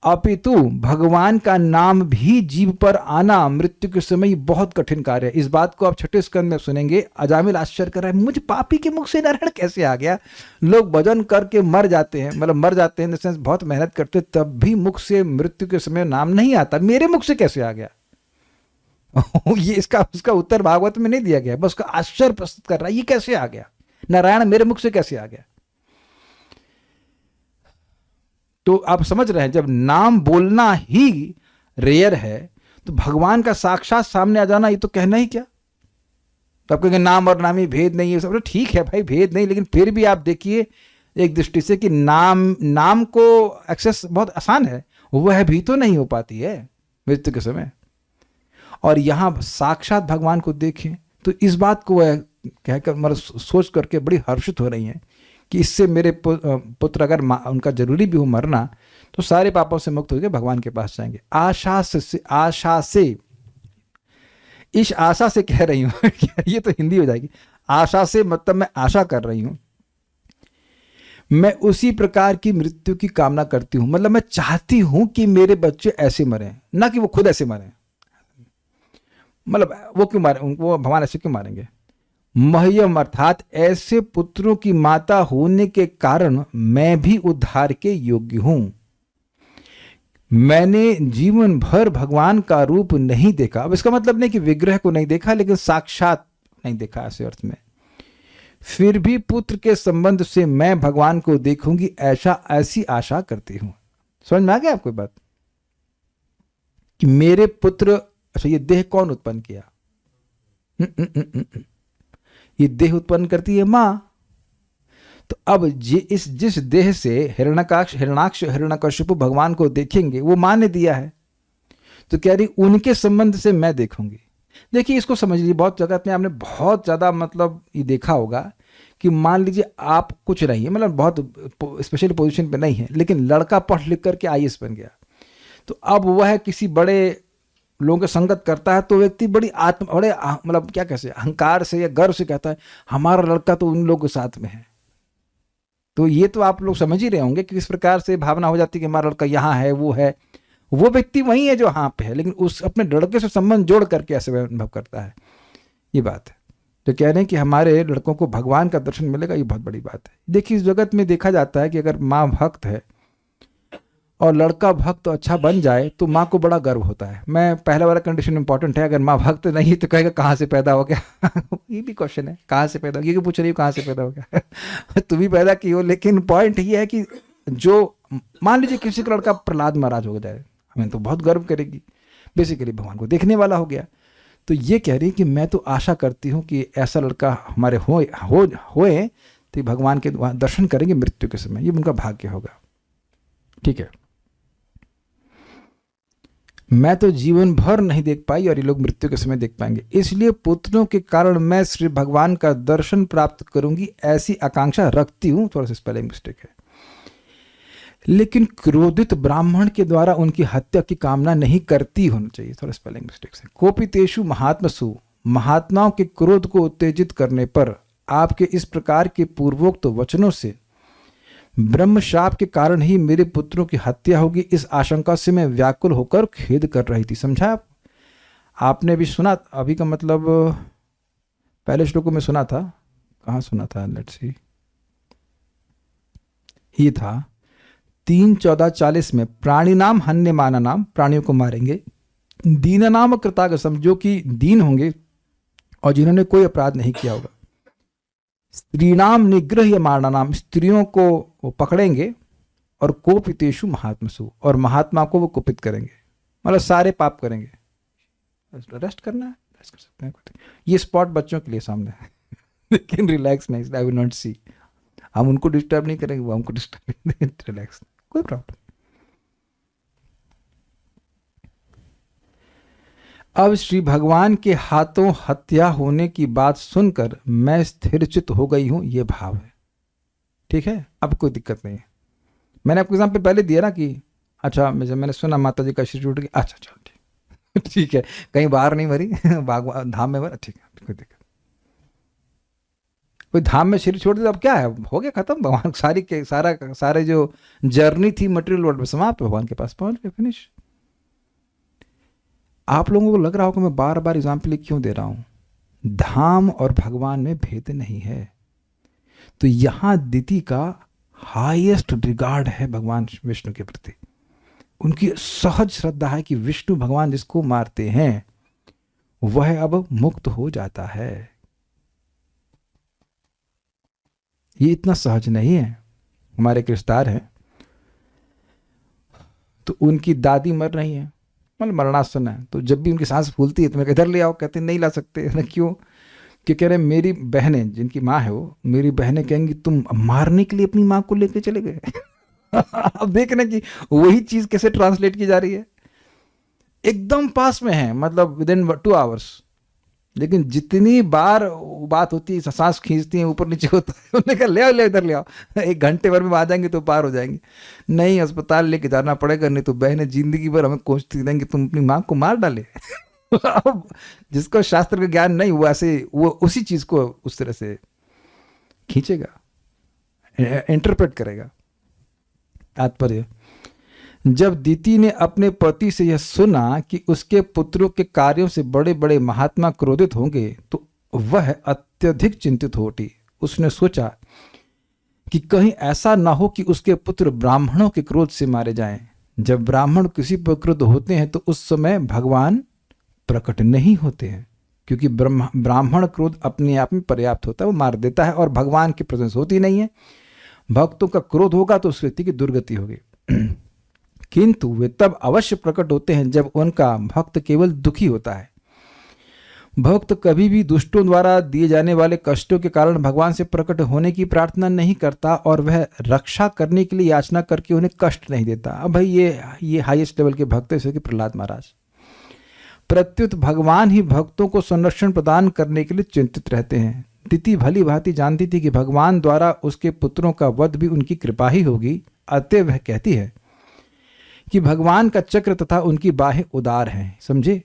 S1: अपितु भगवान का नाम भी जीव पर आना मृत्यु के समय बहुत कठिन कार्य है। इस बात को आप छठे स्कंद में सुनेंगे। अजामिल आश्चर्य कर रहा है, मुझ पापी के मुख से नारायण कैसे आ गया? लोग भजन करके मर जाते हैं, मतलब मर जाते हैं, सेंस बहुत मेहनत करते, तब भी मुख से मृत्यु के समय नाम नहीं आता, मेरे मुख से कैसे आ गया? ये उसका उत्तर भागवत में नहीं दिया गया, बस उसका आश्चर्य प्रस्तुत कर रहा है, ये कैसे आ गया? नारायण मेरे मुख से कैसे आ गया? तो आप समझ रहे हैं, जब नाम बोलना ही रेयर है तो भगवान का साक्षात सामने आ जाना, ये तो कहना ही क्या। तो आप कहेंगे नाम और नामी भेद नहीं है, सब ठीक है भाई, भेद नहीं, लेकिन फिर भी आप देखिए एक दृष्टि से कि नाम को एक्सेस बहुत आसान है, वह भी तो नहीं हो पाती है मृत्यु के समय। और यहां साक्षात भगवान को देखें तो इस बात को वह कहकर, मतलब सोच करके बड़ी हर्षित हो रही हैं कि इससे मेरे पुत्र अगर उनका जरूरी भी हो मरना तो सारे पापों से मुक्त होकर भगवान के पास जाएंगे। आशा से इस आशा से कह रही हूं ये तो हिंदी हो जाएगी। आशा से मतलब मैं आशा कर रही हूं, मैं उसी प्रकार की मृत्यु की कामना करती हूं, मतलब मैं चाहती हूं कि मेरे बच्चे ऐसे मरें, ना कि वो खुद ऐसे मरें। मतलब वो क्यों मारे, उनको भगवान ऐसे क्यों मारेंगे? मह्यम अर्थात ऐसे पुत्रों की माता होने के कारण मैं भी उद्धार के योग्य हूं। मैंने जीवन भर भगवान का रूप नहीं देखा। अब इसका मतलब नहीं कि विग्रह को नहीं देखा, लेकिन साक्षात नहीं देखा ऐसे अर्थ में। फिर भी पुत्र के संबंध से मैं भगवान को देखूंगी ऐसी आशा करती हूं। समझ में आ गया आपको बात कि मेरे पुत्र, अच्छा ये देह कौन उत्पन्न किया? ये देह उत्पन्न करती है मां। तो अब जिस देह से हिरण्याक्ष हिरण्यकशिपु भगवान को देखेंगे वो मां ने दिया है, तो कह रही उनके संबंध से मैं देखूंगी। देखिए इसको समझ लीजिए, बहुत जगह में आपने बहुत ज्यादा मतलब ये देखा होगा कि मान लीजिए आप कुछ नहीं है, मतलब बहुत स्पेशल पोजीशन पे नहीं है, लेकिन लड़का पढ़ लिख करके IAS बन गया, तो अब वह किसी बड़े लोगों के संगत करता है तो व्यक्ति बड़े मतलब क्या कैसे अहंकार से या गर्व से कहता है हमारा लड़का तो उन लोगों के साथ में है। तो ये तो आप लोग समझ ही रहे होंगे कि किस प्रकार से भावना हो जाती है कि हमारा लड़का यहाँ है, वो व्यक्ति वही है जो यहाँ पे है, लेकिन उस अपने लड़के से संबंध जोड़ करके ऐसे अनुभव करता है। ये बात है तो कह रहे हैं कि हमारे लड़कों को भगवान का दर्शन मिलेगा, ये बहुत बड़ी बात है। देखिए इस जगत में देखा जाता है कि अगर माँ भक्त है और लड़का भक्त अच्छा बन जाए तो माँ को बड़ा गर्व होता है। मैं पहले वाला कंडीशन इंपॉर्टेंट है, अगर माँ भक्त नहीं तो कहेगा कहाँ से पैदा हो गया ये भी क्वेश्चन है, कहाँ से पैदा हो गया, पूछ रही हो कहाँ से पैदा हो गया तुम भी पैदा की हो। लेकिन पॉइंट ये है कि जो मान लीजिए किसी का लड़का प्रहलाद महाराज हो जाए, हमें तो बहुत गर्व करेगी, बेसिकली भगवान को देखने वाला हो गया। तो ये कह रही कि मैं तो आशा करती हूँ कि ऐसा लड़का हमारे होए तो भगवान के दर्शन करेंगे मृत्यु के समय, ये उनका भाग्य होगा। ठीक है, मैं तो जीवन भर नहीं देख पाई और ये लोग मृत्यु के समय देख पाएंगे, इसलिए पुत्रों के कारण मैं श्री भगवान का दर्शन प्राप्त करूंगी ऐसी आकांक्षा रखती हूं। थोड़ा सा स्पेलिंग मिस्टेक है, लेकिन क्रोधित ब्राह्मण के द्वारा उनकी हत्या की कामना नहीं करती होना चाहिए, थोड़ा स्पेलिंग मिस्टेक है। कोपितेषु महात्मसु, महात्माओं के क्रोध को उत्तेजित करने पर आपके इस प्रकार के पूर्वोक्त वचनों से ब्रह्म शाप के कारण ही मेरे पुत्रों की हत्या होगी, इस आशंका से मैं व्याकुल होकर खेद कर रही थी। समझा आप? आपने भी सुना अभी का मतलब पहले श्लोकों में सुना था, कहाँ सुना था, लेट्स सी, ये था 3:14-40 में, प्राणी नाम हन्य माना नाम, प्राणियों को मारेंगे, दीन नाम कृतागसम, जो कि दीन होंगे और जिन्होंने कोई अपराध नहीं किया होगा, स्त्रीणाम निग्रह मारना नाम, स्त्रियों को वो पकड़ेंगे, और कोपितेषु महात्मसु, और महात्मा को वो कुपित करेंगे, मतलब सारे पाप करेंगे। रेस्ट करना है, रेस्ट कर सकते हैं, ये स्पॉट बच्चों के लिए सामने है लेकिन रिलैक्स नहीं, आई विल नॉट सी, हम उनको डिस्टर्ब नहीं करेंगे, वो हमको डिस्टर्ब नहीं, रिलैक्स, कोई प्रॉब्लम। अब श्री भगवान के हाथों हत्या होने की बात सुनकर मैं स्थिरचित हो गई हूं, यह भाव है। ठीक है, अब कोई दिक्कत नहीं है। मैंने आपको एग्जाम्पल पहले दिया ना कि अच्छा मैंने सुना माता जी का शरीर टूट गया, अच्छा चलो ठीक है, कहीं बाहर नहीं मरी बागवान धाम में मरा, ठीक है, कोई दिक्कत। कोई धाम में शरीर छोड़ दे अब क्या है, हो गया खत्म, भगवान सारे जो जर्नी थी मटेरियल वर्ल्ड में समाप्त, भगवान के पास पहुंच गए, फिनिश। आप लोगों को लग रहा होगा मैं बार बार एग्जाम्पल क्यों दे रहा हूं, धाम और भगवान में भेद नहीं है। तो यहां दिति का हाईएस्ट रिगार्ड है भगवान विष्णु के प्रति, उनकी सहज श्रद्धा है कि विष्णु भगवान जिसको मारते हैं वह अब मुक्त हो जाता है। ये इतना सहज नहीं है। हमारे रिश्तेदार हैं तो उनकी दादी मर रही है, मतलब मरणासन है, तो जब भी उनकी सांस फूलती है तो मैं इधर ले आओ, कहते नहीं ला सकते ना, क्यों? कि कह रहे मेरी बहनें, जिनकी माँ है वो, मेरी बहनें कहेंगी तुम मारने के लिए अपनी माँ को लेके चले गए अब देखना कि वही चीज कैसे ट्रांसलेट की जा रही है, एकदम पास में है, मतलब विदिन 2 आवर्स, लेकिन जितनी बार बात होती है सांस खींचती है ऊपर नीचे होता है, उन्होंने कहा ले आओ इधर ले आओ, 1 घंटे भर में आ जाएंगे तो पार हो जाएंगे। नहीं, अस्पताल लेके जाना पड़ेगा, नहीं तो बहनें जिंदगी भर हमें कोसती रहेंगी तुम अपनी माँ को मार डाले अब जिसको शास्त्र का ज्ञान नहीं वो ऐसे वो उसी चीज को उस तरह से खींचेगा, इंटरप्रेट करेगा। तात्पर्य जब दीति ने अपने पति से यह सुना कि उसके पुत्रों के कार्यों से बड़े बड़े महात्मा क्रोधित होंगे तो वह अत्यधिक चिंतित हो उठी। उसने सोचा कि कहीं ऐसा न हो कि उसके पुत्र ब्राह्मणों के क्रोध से मारे जाएं। जब ब्राह्मण किसी पर क्रुद्ध होते हैं तो उस समय भगवान प्रकट नहीं होते हैं, क्योंकि ब्राह्मण क्रोध अपने आप में पर्याप्त होता है, वो मार देता है और भगवान की प्रेजेंस होती नहीं है। भक्तों का क्रोध होगा तो उस व्यक्ति की दुर्गति होगी। किंतु वे तब अवश्य प्रकट होते हैं जब उनका भक्त केवल दुखी होता है। भक्त कभी भी दुष्टों द्वारा दिए जाने वाले कष्टों के कारण भगवान से प्रकट होने की प्रार्थना नहीं करता और वह रक्षा करने के लिए याचना करके उन्हें कष्ट नहीं देता। अब भाई ये हाईएस्ट लेवल के भक्त है, जैसे कि प्रहलाद महाराज। प्रत्युत भगवान ही भक्तों को संरक्षण प्रदान करने के लिए चिंतित रहते हैं। दीति भली भांति जानती थी कि भगवान द्वारा उसके पुत्रों का वध भी उनकी कृपा ही होगी, अतः वह कहती है कि भगवान का चक्र तथा उनकी बाहें उदार हैं। समझे,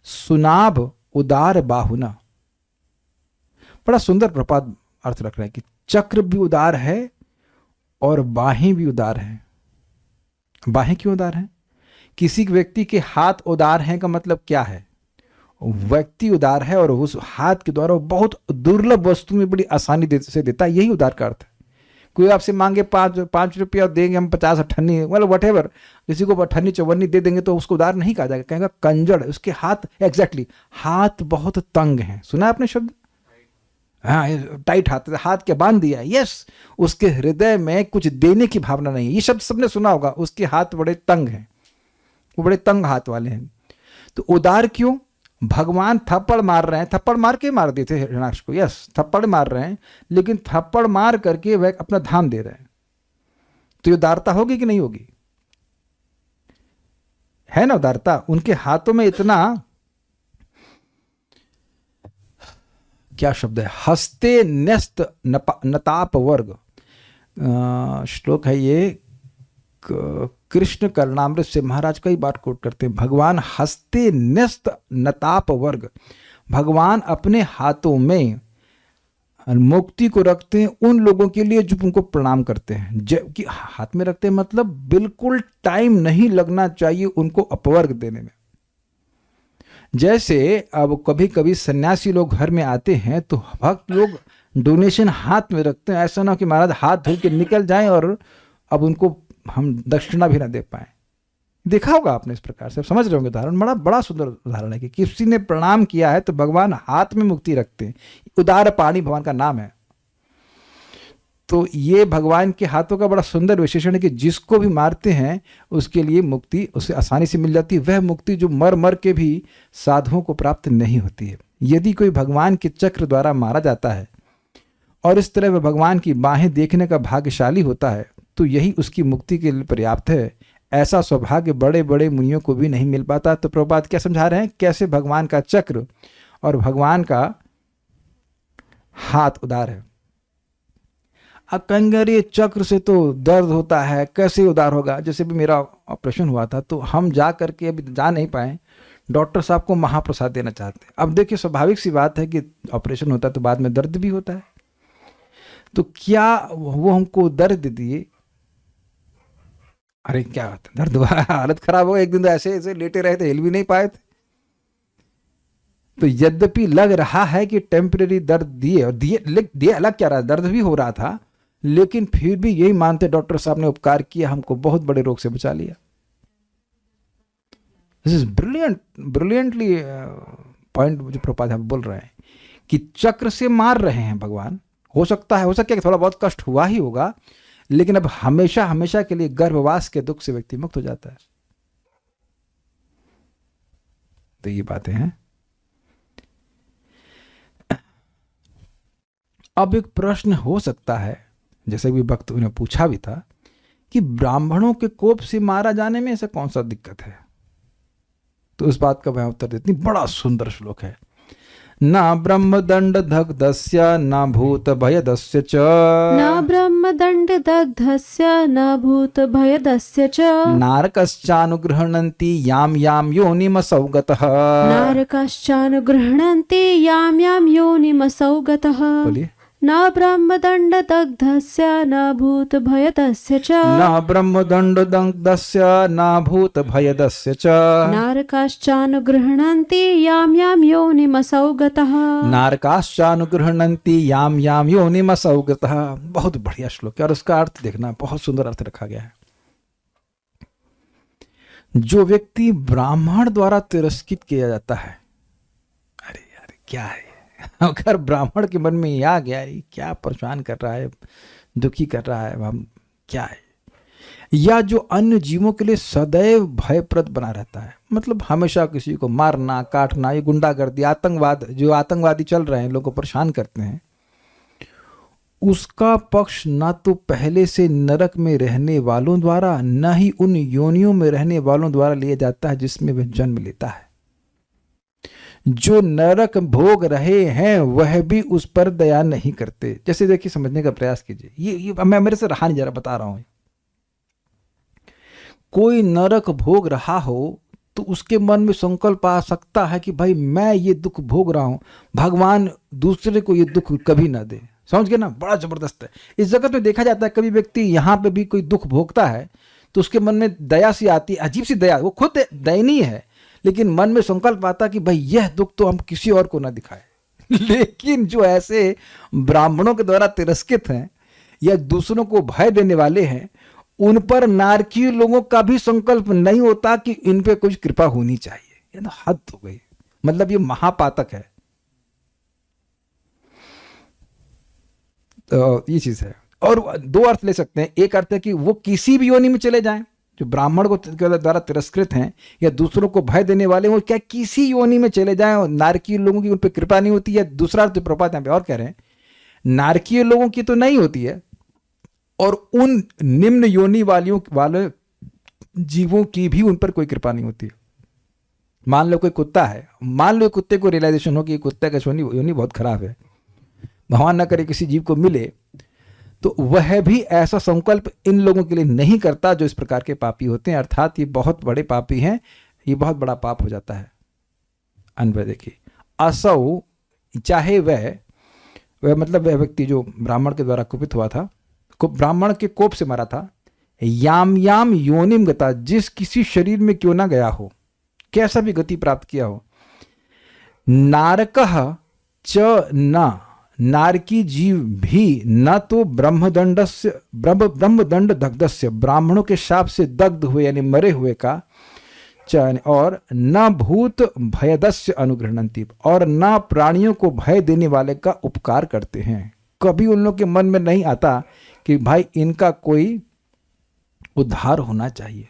S1: सुनाभ उदार बाहुना, बड़ा सुंदर प्रपाद अर्थ रख रहे हैं कि चक्र भी उदार है और बाहें भी उदार हैं। बाहें क्यों उदार हैं? किसी व्यक्ति के हाथ उदार हैं का मतलब क्या है? व्यक्ति उदार है और उस हाथ के द्वारा वो बहुत दुर्लभ वस्तु में बड़ी आसानी से देता है, यही उदार का अर्थ है। कोई आपसे मांगे 5 रुपया देंगे हम 50 अठन्नी, मतलब वट एवर, किसी को अठन्नी चौवन्नी दे देंगे तो उसको उदार नहीं कहा जाएगा, कहेगा कंजड़। उसके हाथ एग्जैक्टली हाथ बहुत तंग हैं। सुना आपने शब्द? हाँ, टाइट हाथ के बांध दिया। यस, उसके हृदय में कुछ देने की भावना नहीं है। ये शब्द सबने सुना होगा। उसके हाथ बड़े तंग हैं, वो बड़े तंग हाथ वाले हैं। तो उदार क्यों? भगवान थप्पड़ मार रहे हैं, थप्पड़ मार के मार देते हिरण्याक्ष को। यस, थप्पड़ मार रहे हैं, लेकिन थप्पड़ मार करके वह अपना धाम दे रहे हैं। तो ये उदारता होगी कि नहीं होगी? है ना उदारता? उनके हाथों में इतना, क्या शब्द है, हस्ते न्यस्त नताप वर्ग, श्लोक है ये, कृष्ण कर्णामृत से महाराज कई बार कोट करते हैं। भगवान हस्ते न्यस्त नताप वर्ग, भगवान अपने हाथों में मुक्ति को रखते हैं उन लोगों के लिए जो उनको प्रणाम करते हैं। जबकि हाथ में रखते हैं मतलब बिल्कुल टाइम नहीं लगना चाहिए उनको अपवर्ग देने में। जैसे अब कभी कभी सन्यासी लोग घर में आते हैं तो भक्त लोग डोनेशन हाथ में रखते हैं, ऐसा ना कि महाराज हाथ धो के निकल जाएं और अब उनको हम दक्षिणा भी ना दे पाए। देखा होगा आपने इस प्रकार से, समझ रहे होंगे उदाहरण। बड़ा सुंदर उदाहरण है कि किसी ने प्रणाम किया है तो भगवान हाथ में मुक्ति रखते हैं। उदार पाणी भगवान का नाम है। तो ये भगवान के हाथों का बड़ा सुंदर विशेषण है कि जिसको भी मारते हैं उसके लिए मुक्ति उसे आसानी से मिल जाती है। वह मुक्ति जो मर मर के भी साधुओं को प्राप्त नहीं होती है। यदि कोई भगवान के चक्र द्वारा मारा जाता है और इस तरह वह भगवान की बाहें देखने का भाग्यशाली होता है तो यही उसकी मुक्ति के लिए पर्याप्त है। ऐसा सौभाग्य बड़े बड़े मुनियों को भी नहीं मिल पाता। तो प्रभुपाद क्या समझा रहे हैं? कैसे भगवान का चक्र और भगवान का हाथ उदार है। अब कहेंगे अरे चक्र से तो दर्द होता है, कैसे उदार होगा? जैसे भी मेरा ऑपरेशन हुआ था तो हम जा करके अभी जा नहीं पाए, डॉक्टर साहब को महाप्रसाद देना चाहते हैं। अब देखिए स्वाभाविक सी बात है कि ऑपरेशन होता है तो बाद में दर्द भी होता है। तो क्या वो हमको दर्द दिए? अरे क्या होता, दर्द हुआ, हालत खराब हो, एक दिन तो ऐसे ऐसे लेटे रहे थे, हिल भी नहीं पाए थे। तो यद्यपि लग रहा है कि टेम्परेरी दर्द दिए और दिए अलग क्या रहा, दर्द भी हो रहा था, लेकिन फिर भी यही मानते डॉक्टर साहब ने उपकार किया, हमको बहुत बड़े रोग से बचा लिया। दिस इज ब्रिलियंटली पॉइंट जो प्रभुपाद बोल रहे हैं कि चक्र से मार रहे हैं भगवान। हो सकता है कि थोड़ा बहुत कष्ट हुआ ही होगा, लेकिन अब हमेशा हमेशा के लिए गर्भवास के दुख से व्यक्ति मुक्त हो जाता है। तो ये बातें हैं। अब एक प्रश्न हो सकता है, जैसे भी भक्त उन्हें पूछा भी था, कि ब्राह्मणों के कोप से मारा जाने में ऐसा कौन सा दिक्कत है? तो उस बात का मैं उत्तर देती हूं। बड़ा सुंदर श्लोक है। ना ब्रह्मदंड दग्धस्य न भूत भयदस्य च,
S2: न ब्रह्मदंड दग्धस्य न भूत भयदस्य च,
S1: नारकश्चानुगृह्णन्ति याम याम योनिमसौ गतः,
S2: नारकश्चानुगृह्णन्ति याम याम योनिमसौ गतः।
S1: बोलिए।
S2: न ब्रह्मदण्डदग्धस्य न भूतभयदस्य च
S1: न ब्रह्मदण्डदग्धस्य न भूतभयदस्य च
S2: नारकाश्चानुगृह्णन्ति यां यां योनिमसौ गतः।
S1: नारकाश्चानुगृह्णन्ति याम याम योनिमसौ गतः। बहुत बढ़िया श्लोक है और उसका अर्थ देखना, बहुत सुंदर अर्थ रखा गया है। जो व्यक्ति ब्राह्मण द्वारा तिरस्कृत किया जाता है, अरे यार क्या है, अगर ब्राह्मण के मन में आ गया ये क्या परेशान कर रहा है, दुखी कर रहा है, हम क्या है, या जो अन्य जीवों के लिए सदैव भयप्रद बना रहता है, मतलब हमेशा किसी को मारना काटना, ये गुंडागर्दी, आतंकवाद, जो आतंकवादी चल रहे हैं, लोगों को परेशान करते हैं, उसका पक्ष ना तो पहले से नरक में रहने वालों द्वारा न ही उन योनियों में रहने वालों द्वारा लिया जाता है जिसमें वह जन्म लेता है। जो नरक भोग रहे हैं वह भी उस पर दया नहीं करते। जैसे देखिए, समझने का प्रयास कीजिए, ये मैं मेरे से रहा नहीं, जरा बता रहा हूं। कोई नरक भोग रहा हो तो उसके मन में संकल्प आ सकता है कि भाई मैं ये दुख भोग रहा हूं, भगवान दूसरे को ये दुख कभी ना दे। समझ गए ना, बड़ा जबरदस्त है। इस जगत में देखा जाता है कभी व्यक्ति यहाँ पे भी कोई दुख भोगता है तो उसके मन में दया सी आती है, अजीब सी दया, वो खुद दयनीय है लेकिन मन में संकल्प आता कि भाई यह दुख तो हम किसी और को ना दिखाए। लेकिन जो ऐसे ब्राह्मणों के द्वारा तिरस्कृत हैं या दूसरों को भय देने वाले हैं, उन पर नारकीय लोगों का भी संकल्प नहीं होता कि इन पे कुछ कृपा होनी चाहिए। ये तो हद हो गई, मतलब ये महापातक है। तो ये चीज है। और दो अर्थ ले सकते हैं, एक अर्थ है कि वो किसी भी योनि में चले जाएं, जो ब्राह्मण को द्वारा तिरस्कृत हैं या दूसरों को भय देने वाले वो क्या किसी योनि में चले जाएं और नारकीय लोगों की उन पर कृपा नहीं होती है। दूसरा अर्थ प्रपात यहाँ पे और कह रहे हैं, नारकीय लोगों की तो नहीं होती है और उन निम्न योनि वाले जीवों की भी उन पर कोई कृपा नहीं होती। मान लो कोई कुत्ता है, मान लो कुत्ते को रियलाइजेशन हो कि कुत्ते का योनि बहुत खराब है, भगवान न करे किसी जीव को मिले, तो वह भी ऐसा संकल्प इन लोगों के लिए नहीं करता जो इस प्रकार के पापी होते हैं, अर्थात ये बहुत बड़े पापी हैं, ये बहुत बड़ा पाप हो जाता है। अन्वय देखिए, असौ चाहे वह मतलब वह व्यक्ति जो ब्राह्मण के द्वारा कुपित हुआ था, ब्राह्मण के कोप से मरा था, याम याम योनिम गता, जिस किसी शरीर में क्यों ना गया हो, कैसा भी गति प्राप्त किया हो, नारकः च न, नारकी जीव भी न तो ब्रह्मदंड दग्धस्य, ब्राह्मणों के शाप से दग्ध हुए यानी मरे हुए का, और न भूत भयदस्य अनुगृह्णन्ति, और न प्राणियों को भय देने वाले का उपकार करते हैं। कभी उन लोगों के मन में नहीं आता कि भाई इनका कोई उद्धार होना चाहिए।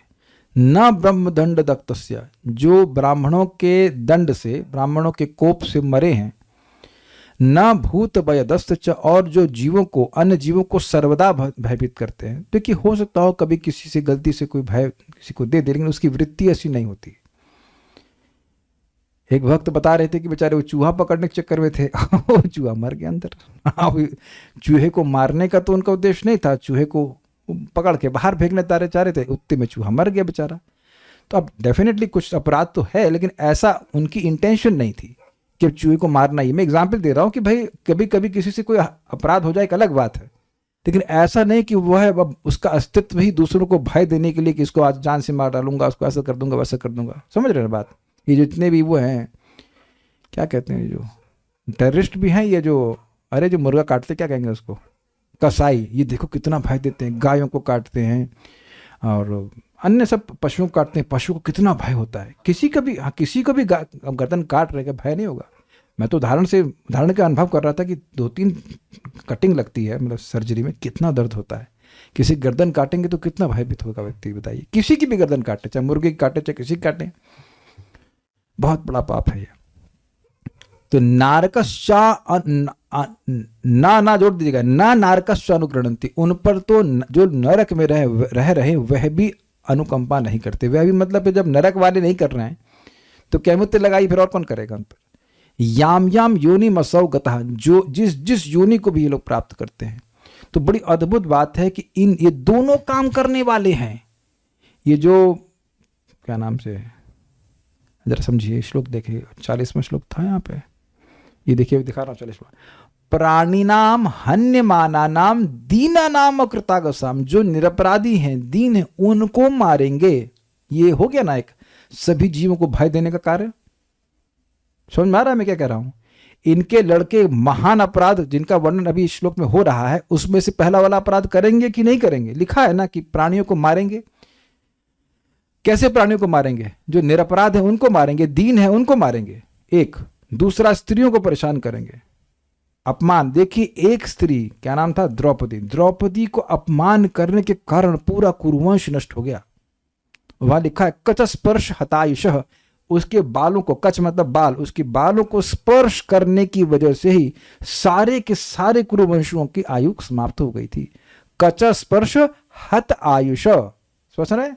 S1: न ब्रह्मदंड दग्धस्य, जो ब्राह्मणों के दंड से, ब्राह्मणों के कोप से मरे हैं, न भूत भयदस्त च, और जो जीवों को, अन्य जीवों को सर्वदा भयभीत करते हैं। देखिए हो सकता हो कभी किसी से गलती से कोई भय किसी को दे लेकिन उसकी वृत्ति ऐसी नहीं होती। एक भक्त बता रहे थे कि बेचारे वो चूहा पकड़ने के चक्कर में थे, वो चूहा मर गया अंदर। चूहे को मारने का तो उनका उद्देश्य नहीं था, चूहे को पकड़ के बाहर फेंकने चाह रहे थे, उतने में चूहा मर गया बेचारा। तो अब डेफिनेटली कुछ अपराध तो है लेकिन ऐसा उनकी इंटेंशन नहीं थी कि चूहे को मारना ही। मैं एग्जाम्पल दे रहा हूँ कि भाई कभी कभी किसी से कोई अपराध हो जाए एक अलग बात है, लेकिन ऐसा नहीं कि वह अब उसका अस्तित्व ही दूसरों को भय देने के लिए कि इसको आज जान से मार डालूंगा, उसको ऐसा कर दूंगा वैसा कर दूंगा। समझ रहे हैं बात? ये जितने भी वो हैं, क्या कहते हैं, जो टेररिस्ट भी हैं, ये जो अरे जो मुर्गा काटते क्या कहेंगे उसको, कसाई, ये देखो कितना भय देते हैं, गायों को काटते हैं और अन्य सब पशुओं को काटते हैं। पशु को कितना भय होता है, किसी को भी गर्दन काट रहे का भय नहीं होगा। मैं तो उदाहरण का अनुभव कर रहा था कि 2-3 कटिंग लगती है, मतलब सर्जरी में कितना दर्द होता है। किसी गर्दन काटेंगे तो कितना भयभीत होगा व्यक्ति, बताइए। किसी की भी गर्दन काटे, चाहे मुर्गे की काटे चाहे किसी की काटे, बहुत बड़ा पाप है ये। तो नारकश्चा ना जोड़ दीजिएगा, ना नारकश्चा अनुगृह्णन्ति, उन पर तो जो नरक में रह रहे वह भी अनुकंपा नहीं करते। वह भी मतलब जब नरक वाले नहीं कर रहे हैं तो कैमुत्य लगाई फिर और कौन करेगा उन पर। याम याम योनि मसौ गतः, जो जिस योनि को भी ये लोग प्राप्त करते हैं। तो बड़ी अद्भुत बात है कि ये दोनों काम करने वाले हैं। ये जो क्या नाम से, जरा समझिए श्लोक देखिए, 40वां श्लोक था यहाँ पे, ये देखिए दिखा रहा हूँ 40वां, प्राणिनाम हन्यमानानाम दीनानाम अकृतागसाम, जो निरपराधी हैं, दीन है, उनको मारेंगे। ये हो गया ना एक सभी जीवों को भय देने का कार्य। समझ में आ रहा है मैं क्या कह रहा हूं? इनके लड़के महान अपराध जिनका वर्णन अभी इस श्लोक में हो रहा है, उसमें से पहला वाला अपराध करेंगे कि नहीं करेंगे? लिखा है ना कि प्राणियों को मारेंगे। कैसे प्राणियों को मारेंगे? जो निरपराध है उनको मारेंगे, दीन है उनको मारेंगे। एक दूसरा, स्त्रियों को परेशान करेंगे, अपमान। देखिए एक स्त्री, क्या नाम था? द्रौपदी। द्रौपदी को अपमान करने के कारण पूरा कुरुवंश नष्ट हो गया। वहां लिखा है कच स्पर्श हतायुषः, उसके बालों को, कच मतलब बाल, उसके बालों को स्पर्श करने की वजह से ही सारे के सारे कुरुवंशों की आयु समाप्त हो गई थी। कच स्पर्श हत आयुष, समझ रहे?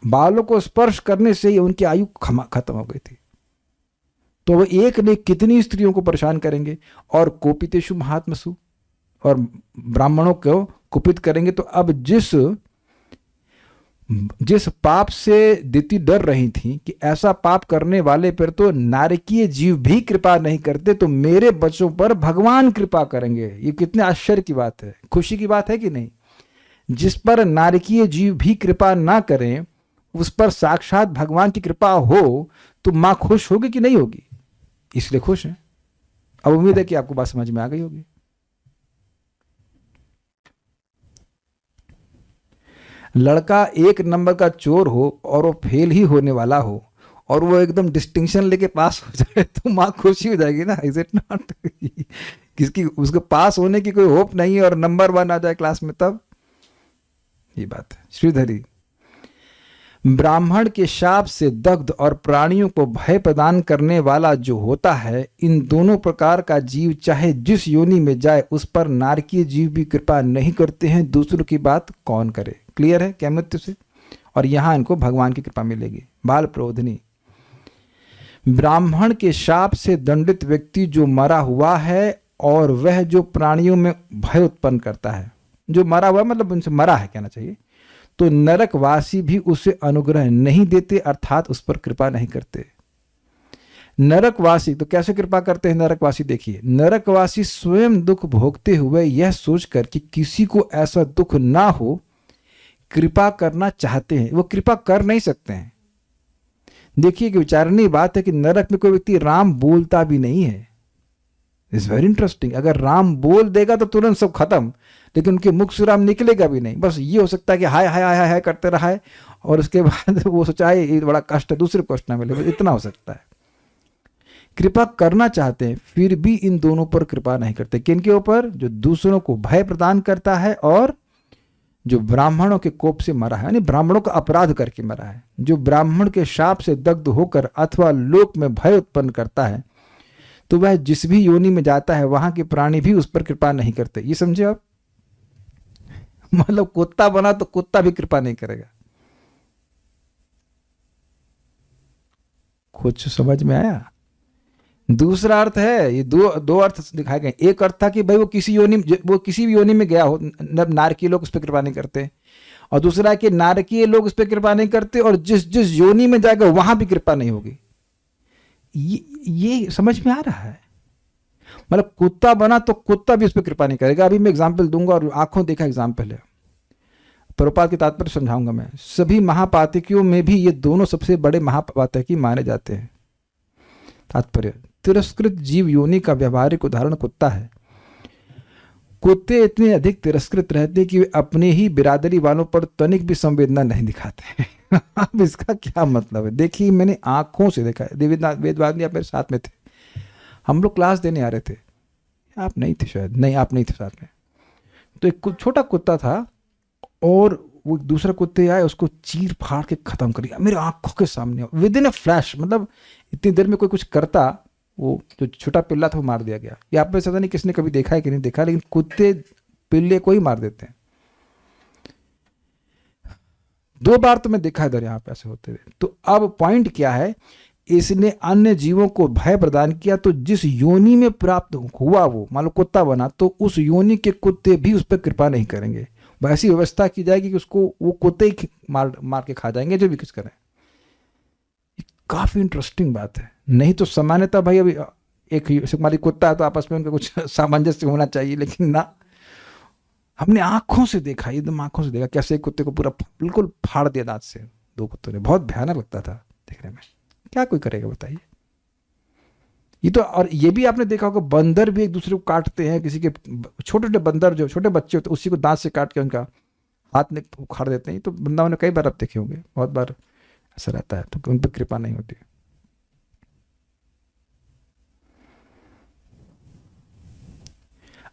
S1: बालों को स्पर्श करने से ही उनकी आयु खत्म हो गई थी। तो वो एक ने कितनी स्त्रियों को परेशान करेंगे। और कोपितेषु महात्मसु, और ब्राह्मणों को कुपित करेंगे। तो अब जिस पाप से दिति डर रही थी कि ऐसा पाप करने वाले पर तो नारकीय जीव भी कृपा नहीं करते, तो मेरे बच्चों पर भगवान कृपा करेंगे। ये कितने आश्चर्य की बात है, खुशी की बात है कि नहीं? जिस पर नारकीय जीव भी कृपा ना करें, उस पर साक्षात भगवान की कृपा हो, तो मां खुश होगी कि नहीं होगी? इसलिए खुश है। अब उम्मीद है कि आपको बात समझ में आ गई होगी। लड़का एक नंबर का चोर हो और वो फेल ही होने वाला हो, और वो एकदम डिस्टिंक्शन लेके पास हो जाए, तो माँ खुशी हो जाएगी ना, इज इट नॉट? किसकी उसको पास होने की कोई होप नहीं है और नंबर 1 आ जाए क्लास में, तब ये बात है। श्रीधरी, ब्राह्मण के शाप से दग्ध और प्राणियों को भय प्रदान करने वाला जो होता है, इन दोनों प्रकार का जीव चाहे जिस योनि में जाए, उस पर नारकीय जीव भी कृपा नहीं करते हैं। दूसरों की बात कौन करे? क्लियर है क्या मृत्यु से? और यहां इनको भगवान की कृपा मिलेगी। बाल प्रोधनी, ब्राह्मण के शाप से दंडित व्यक्ति जो मरा हुआ है, और वह जो प्राणियों में भय उत्पन्न करता है, जो मरा हुआ मतलब उनसे मरा है कहना चाहिए, तो नरकवासी भी उसे अनुग्रह नहीं देते, अर्थात उस पर कृपा नहीं करते। नरकवासी तो कैसे कृपा करते हैं नरकवासी? देखिए, नरकवासी स्वयं दुख भोगते हुए यह सोचकर कि किसी को ऐसा दुख ना हो, कृपा करना चाहते हैं। वो कृपा कर नहीं सकते हैं। देखिए कि विचारनीय बात है कि नरक में कोई व्यक्ति राम बोलता भी नहीं है। It's very interesting. अगर राम बोल देगा तो तुरंत सब खत्म, लेकिन उनके मुख से राम निकलेगा भी नहीं। बस ये हो सकता है कि हाय हाय हाय हाय करते रहा है, और उसके बाद वो सोचा है ये बड़ा कष्ट है, दूसरे को कष्ट ना मिले, इतना हो सकता है। कृपा करना चाहते हैं, फिर भी इन दोनों पर कृपा नहीं करते। किनके ऊपर? जो दूसरों को भय प्रदान करता है, और जो ब्राह्मणों के कोप से मरा है, यानी ब्राह्मणों का अपराध करके मरा है। जो ब्राह्मण के शाप से दग्ध होकर अथवा लोक में भय उत्पन्न करता है, तो वह जिस भी योनि में जाता है, वहां के प्राणी भी उस पर कृपा नहीं करते। ये समझे आप? मतलब कुत्ता बना तो कुत्ता भी कृपा नहीं करेगा। कुछ समझ में आया? दूसरा अर्थ है, ये दो अर्थ दिखाए गए। एक अर्थ था कि भाई वो किसी भी योनि में गया हो, नारकीय लोग उस पर कृपा नहीं करते, और दूसरा है कि नारकीय लोग उस पर कृपा नहीं करते, और जिस जिस योनि में जाएगा वहां भी कृपा नहीं होगी। ये समझ में आ रहा है? मतलब कुत्ता बना तो कुत्ता भी उस पर कृपा नहीं करेगा। अभी मैं एग्जाम्पल दूंगा, और आंखों देखा एग्जाम्पल है। प्रभुपाद के तात्पर्य समझाऊंगा मैं। सभी महापातकियों में भी ये दोनों सबसे बड़े महापातकी माने जाते हैं। तात्पर्य, तिरस्कृत जीव योनि का व्यवहारिक उदाहरण कुत्ता है। कुत्ते इतने अधिक तिरस्कृत रहते कि वे अपने ही बिरादरी वालों पर तनिक भी संवेदना नहीं दिखाते। अब इसका क्या मतलब है? देखिए, मैंने आंखों से देखा है। वेदवादी आप मेरे साथ में थे, हम लोग क्लास देने आ रहे थे, आप नहीं थे शायद, नहीं आप नहीं थे साथ में। तो एक छोटा कुत्ता था, और वो दूसरा कुत्ते आए, उसको चीर फाड़ के खत्म कर दिया मेरे आंखों के सामने, विद इन अ फ्लैश। मतलब इतनी देर में कोई कुछ करता, वो जो छोटा पिल्ला था वो मार दिया गया। ये आप में से नहीं किसने कभी देखा है कि नहीं देखा, लेकिन कुत्ते पिल्ले को ही मार देते हैं। 2 बार तो मैं देखा इधर यहाँ पे ऐसे होते हुए। तो अब पॉइंट क्या है? इसने अन्य जीवों को भय प्रदान किया, तो जिस योनि में प्राप्त हुआ वो, मान लो कुत्ता बना, तो उस योनि के कुत्ते भी उस पर कृपा नहीं करेंगे। वैसी व्यवस्था की जाएगी कि उसको वो कुत्ते ही मार के खा जाएंगे, जो भी कुछ करें। काफी इंटरेस्टिंग बात है। नहीं तो सामान्यतः भाई अभी एक ही सुकुमारी कुत्ता है तो आपस में उनका कुछ सामंजस्य होना चाहिए, लेकिन ना, हमने आंखों से देखा, एकदम आंखों से देखा कैसे एक कुत्ते को पूरा बिल्कुल फाड़ दिया दांत से, 2 कुत्तों ने। बहुत भयानक लगता था देखने में। क्या कोई करेगा बताइए? ये तो, और ये भी आपने देखा होगा, बंदर भी एक दूसरे को काटते हैं, किसी के छोटे छोटे बंदर जो छोटे बच्चे होते हैं उसी को दांत से काट के उनका हाथ में उखाड़ देते हैं। तो वृंदावन में कई बार आप देखे होंगे, बहुत बार ऐसा रहता है, तो उन पर कृपा नहीं होती।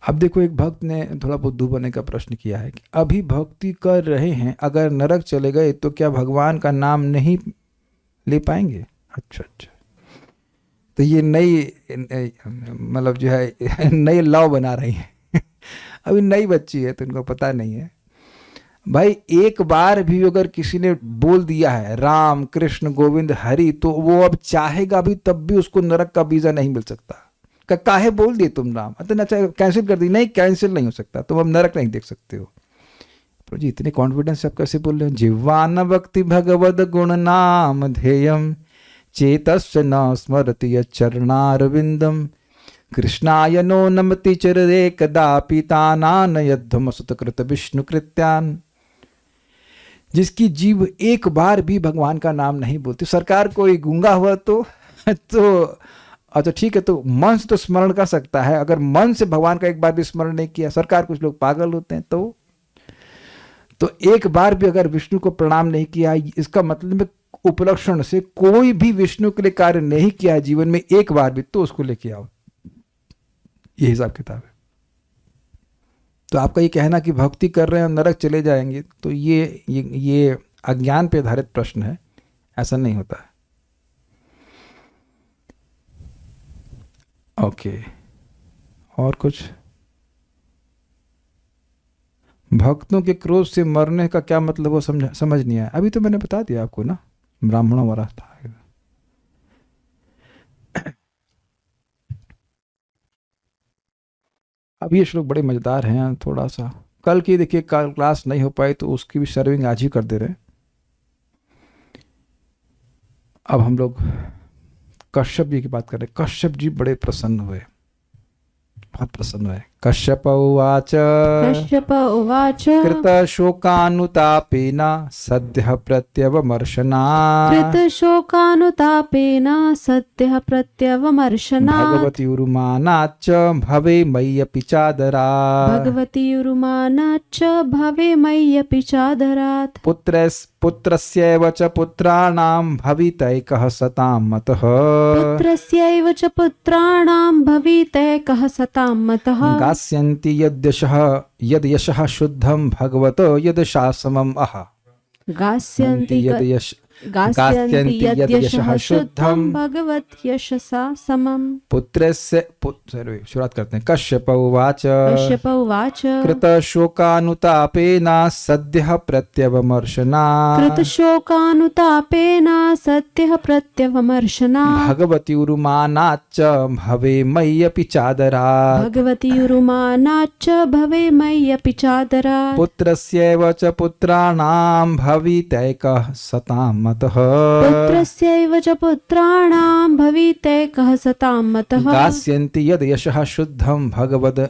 S1: अब देखो, एक भक्त ने थोड़ा बुद्धू बनने का प्रश्न किया है कि अभी भक्ति कर रहे हैं, अगर नरक चले गए तो क्या भगवान का नाम नहीं ले पाएंगे? अच्छा, तो ये नई, मतलब जो है नई लॉ बना रही है। अभी नई बच्ची है तो इनको पता नहीं है भाई। एक बार भी अगर किसी ने बोल दिया है राम कृष्ण गोविंद हरि, तो वो अब चाहेगा भी तब भी उसको नरक का वीजा नहीं मिल सकता। काहे बोल दिए तुम राम, अच्छा कैंसिल कर दी? नहीं, कैंसिल नहीं हो सकता, तुम अब नरक नहीं देख सकते हो। प्रभु जी इतने कॉन्फिडेंस से आप कैसे बोल रहे हो? जिह्वान भक्ति भगवद गुण नाम ध्येयम चेतस्य न स्मरति यच्चरणारविंदम कृष्णाय नो नमति चरदे कदापि तानान यद्धम सुतकृत विष्णु कृत्यान। जिसकी जीव एक बार भी भगवान का नाम नहीं बोलती। सरकार कोई गूंगा हुआ तो अच्छा ठीक है, तो मन से तो स्मरण कर सकता है, अगर मन से भगवान का एक बार भी स्मरण नहीं किया, सरकार कुछ लोग पागल होते हैं, तो एक बार भी अगर विष्णु को प्रणाम नहीं किया, इसका मतलब उपलक्षण से कोई भी विष्णु के लिए कार्य नहीं किया है जीवन में एक बार भी, तो उसको लेके आओ। ये हिसाब किताब है। तो आपका ये कहना कि भक्ति कर रहे हैं और नरक चले जाएंगे, तो ये अज्ञान पे आधारित प्रश्न है, ऐसा नहीं होता है। ओके, और कुछ? भक्तों के क्रोध से मरने का क्या मतलब वो समझ नहीं आया। अभी तो मैंने बता दिया आपको ना, ब्राह्मणों वाला था। अब ये श्लोक बड़े मजेदार हैं, थोड़ा सा कल की देखिए, कल क्लास नहीं हो पाई तो उसकी भी सर्विंग आज ही कर दे रहे। अब हम लोग कश्यप जी की बात कर रहे। कश्यप जी बड़े प्रसन्न हुए, बहुत प्रसन्न हुए। कश्यप उवाच कृत शोकानुतापेन सद्यः प्रत्यवमर्शनात् भगवती उरुमानाच्च भवे मय्यपि चादरात् पुत्रस्यैव च पुत्राणां भवितैकः सतां मतः गास्यन्ति यद्यशः शुद्धं भगवतो यदशासमम् अह। गास्यन्ति यद्यशः शुद्धं
S2: भगवत यशसा समम्।
S1: पुत्रस्य शुरुआत करते हैं। कश्यप उवाच कृत शोकानुतापेन सद्यः प्रत्यवमर्शनात् भगवती उरुमानाच्च भवे मय्यपि चादरात् पुत्रस्यैव च पुत्राणां भवितैकः सतां मतः गास्यन्ति यद् यशः शुद्धं भगवद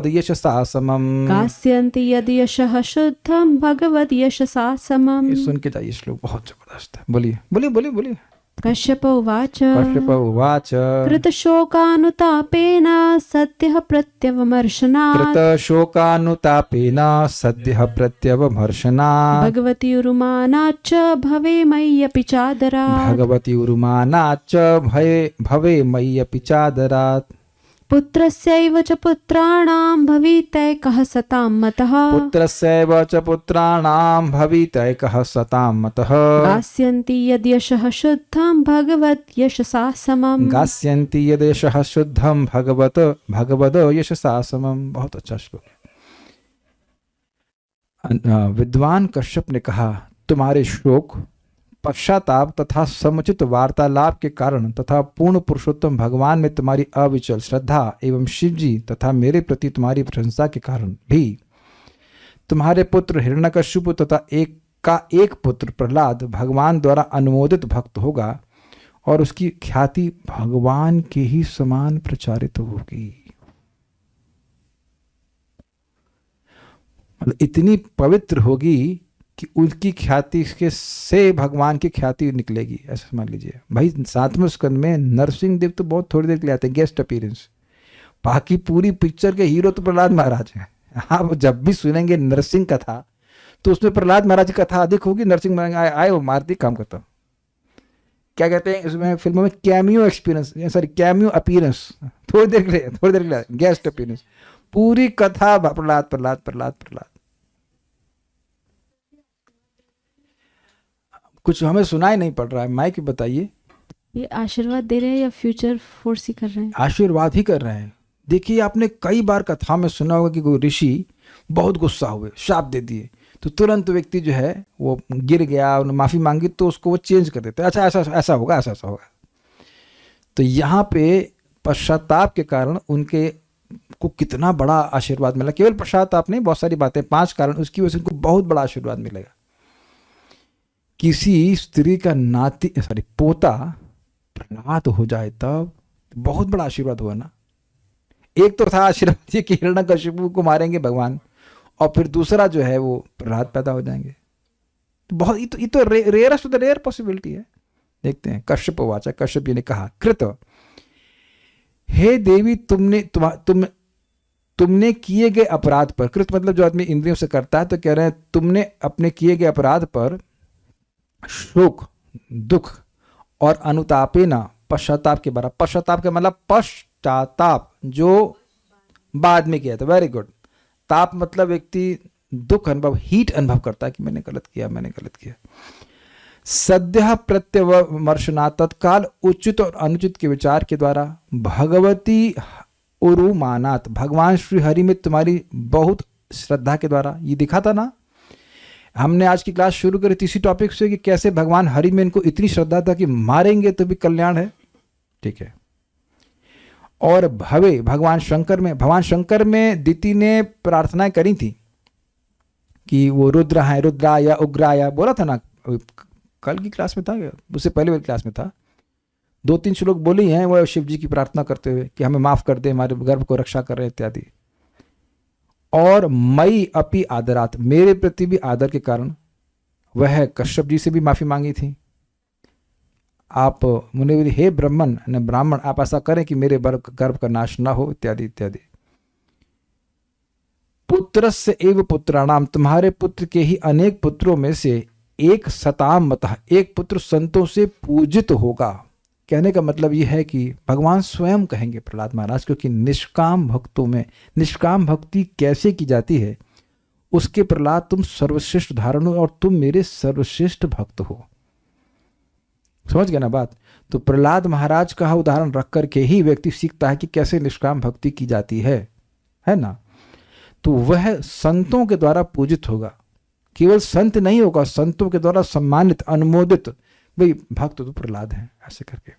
S1: यशसा समम्। ये सुन के जाइए, श्लोक बहुत जबरदस्त है। बोलिए।
S2: कश्यप उवाच
S1: कृत
S2: शोकानुतापेन सद्यः प्रत्यवमर्शनात् भगवती उरुमानाच्च भवे मय्यपि चादरात् पुत्रस्यैव च पुत्राणां भवितैकः सतां मतः गास्यन्ति यद्यशः शुद्धं भगवत यशसा समम्।
S1: बहुत अच्छा श्लोक है। विद्वान कश्यप ने कहा, तुम्हारे शोक, पश्चाताप तथा समुचित वार्तालाप के कारण तथा पूर्ण पुरुषोत्तम भगवान में तुम्हारी अविचल श्रद्धा एवं शिव जी तथा मेरे प्रति तुम्हारी प्रशंसा के कारण भी तुम्हारे पुत्र हिरण्यकश्यप तथा एक पुत्र प्रहलाद भगवान द्वारा अनुमोदित भक्त होगा और उसकी ख्याति भगवान के ही समान प्रचारित होगी। मतलब इतनी पवित्र होगी कि उनकी ख्याति के से भगवान की ख्याति निकलेगी, ऐसा समझ लीजिए भाई। 7वें स्कंद में नरसिंह देव तो बहुत थोड़ी देर के लिए आते हैं, गेस्ट अपीयरेंस। बाकी पूरी पिक्चर के हीरो तो प्रहलाद महाराज हैं। आप जब भी सुनेंगे नरसिंह कथा तो उसमें प्रहलाद महाराज की कथा अधिक होगी। नरसिंह महाराज आए वो मारती काम करता, क्या कहते हैं इसमें फिल्मों में, cameo experience, sorry cameo appearance, थोड़ी देर के लिए गेस्ट अपीयरेंस। पूरी कथा प्रहलाद प्रहलाद प्रहलाद प्रहलाद। कुछ हमें सुनाई नहीं पड़ रहा है, माइक बताइए।
S2: ये आशीर्वाद दे रहे हैं या फ्यूचर फोर्सी कर रहे हैं?
S1: आशीर्वाद ही कर रहे हैं। देखिए आपने कई बार कथा में सुना होगा कि कोई ऋषि बहुत गुस्सा हुए, शाप दे दिए, तो तुरंत व्यक्ति जो है वो गिर गया, उन्होंने माफ़ी मांगी तो उसको वो चेंज कर देते हैं, अच्छा ऐसा ऐसा होगा, ऐसा ऐसा होगा। तो यहाँ पे पश्चाताप के कारण उनके को कितना बड़ा आशीर्वाद मिला। केवल पश्चाताप नहीं, बहुत सारी बातें, 5 कारण, उसकी वजह से उनको बहुत बड़ा आशीर्वाद मिलेगा। किसी स्त्री का नाती सॉरी पोता प्रहलाद हो जाए तब बहुत बड़ा आशीर्वाद हुआ ना। एक तो था आशीर्वाद ये कि हिरण्यकशिपु को मारेंगे भगवान, और फिर दूसरा जो है वो प्रहलाद पैदा हो जाएंगे। तो बहुत ये तो rarest of the rare possibility है। देखते हैं, कश्यप वाचा, कश्यप जी ने कहा, कृत हे देवी तुमने किए गए अपराध पर, कृत मतलब जो आदमी इंद्रियों से करता है, तो कह रहे हैं तुमने अपने किए गए अपराध पर शोक, दुख और अनुतापे ना, पश्चाताप के बराबर। पश्चाताप का मतलब पश्चाताप जो बाद में किया था, वेरी गुड। ताप मतलब व्यक्ति दुख अनुभव, हीट अनुभव करता है कि मैंने गलत किया, मैंने गलत किया। सद्य प्रत्यवमर्शना, तत्काल उचित और अनुचित के विचार के द्वारा, भगवती उरुमानात, भगवान श्री हरि में तुम्हारी बहुत श्रद्धा के द्वारा। ये दिखा था ना, हमने आज की क्लास शुरू करी इसी टॉपिक से कि कैसे भगवान हरि में इनको इतनी श्रद्धा था कि मारेंगे तो भी कल्याण है, ठीक है। और भवे, भगवान शंकर में दिति ने प्रार्थनाएं करी थी कि वो रुद्र है, रुद्रा या उग्रा या बोला था ना, कल की क्लास में था, उससे पहले वाली क्लास में था। 2-3 श्लोक बोली हैं वो शिव जी की प्रार्थना करते हुए कि हमें माफ कर दे, हमारे गर्भ को रक्षा कर रहे इत्यादि। और मई अपि आदरात, मेरे प्रति भी आदर के कारण वह कश्यप जी से भी माफी मांगी थी। आप मुने, हे ब्राह्मण न ब्राह्मण, आप ऐसा करें कि मेरे गर्भ का नाश ना हो, इत्यादि इत्यादि। पुत्रस्य एव पुत्राणाम, तुम्हारे पुत्र के ही अनेक पुत्रों में से एक सताम मतः, एक पुत्र संतों से पूजित होगा। कहने का मतलब यह है कि भगवान स्वयं कहेंगे प्रहलाद महाराज, क्योंकि निष्काम भक्तों में, निष्काम भक्ति कैसे की जाती है उसके प्रहलाद तुम सर्वश्रेष्ठ धारण हो, और तुम मेरे सर्वश्रेष्ठ भक्त हो। समझ गया ना बात। तो प्रहलाद महाराज का उदाहरण रख करके ही व्यक्ति सीखता है कि कैसे निष्काम भक्ति की जाती है ना। तो वह संतों के द्वारा पूजित होगा, केवल संत नहीं होगा, संतों के द्वारा सम्मानित, अनुमोदित, भाई भक्त तो प्रहलाद हैं, ऐसे करके।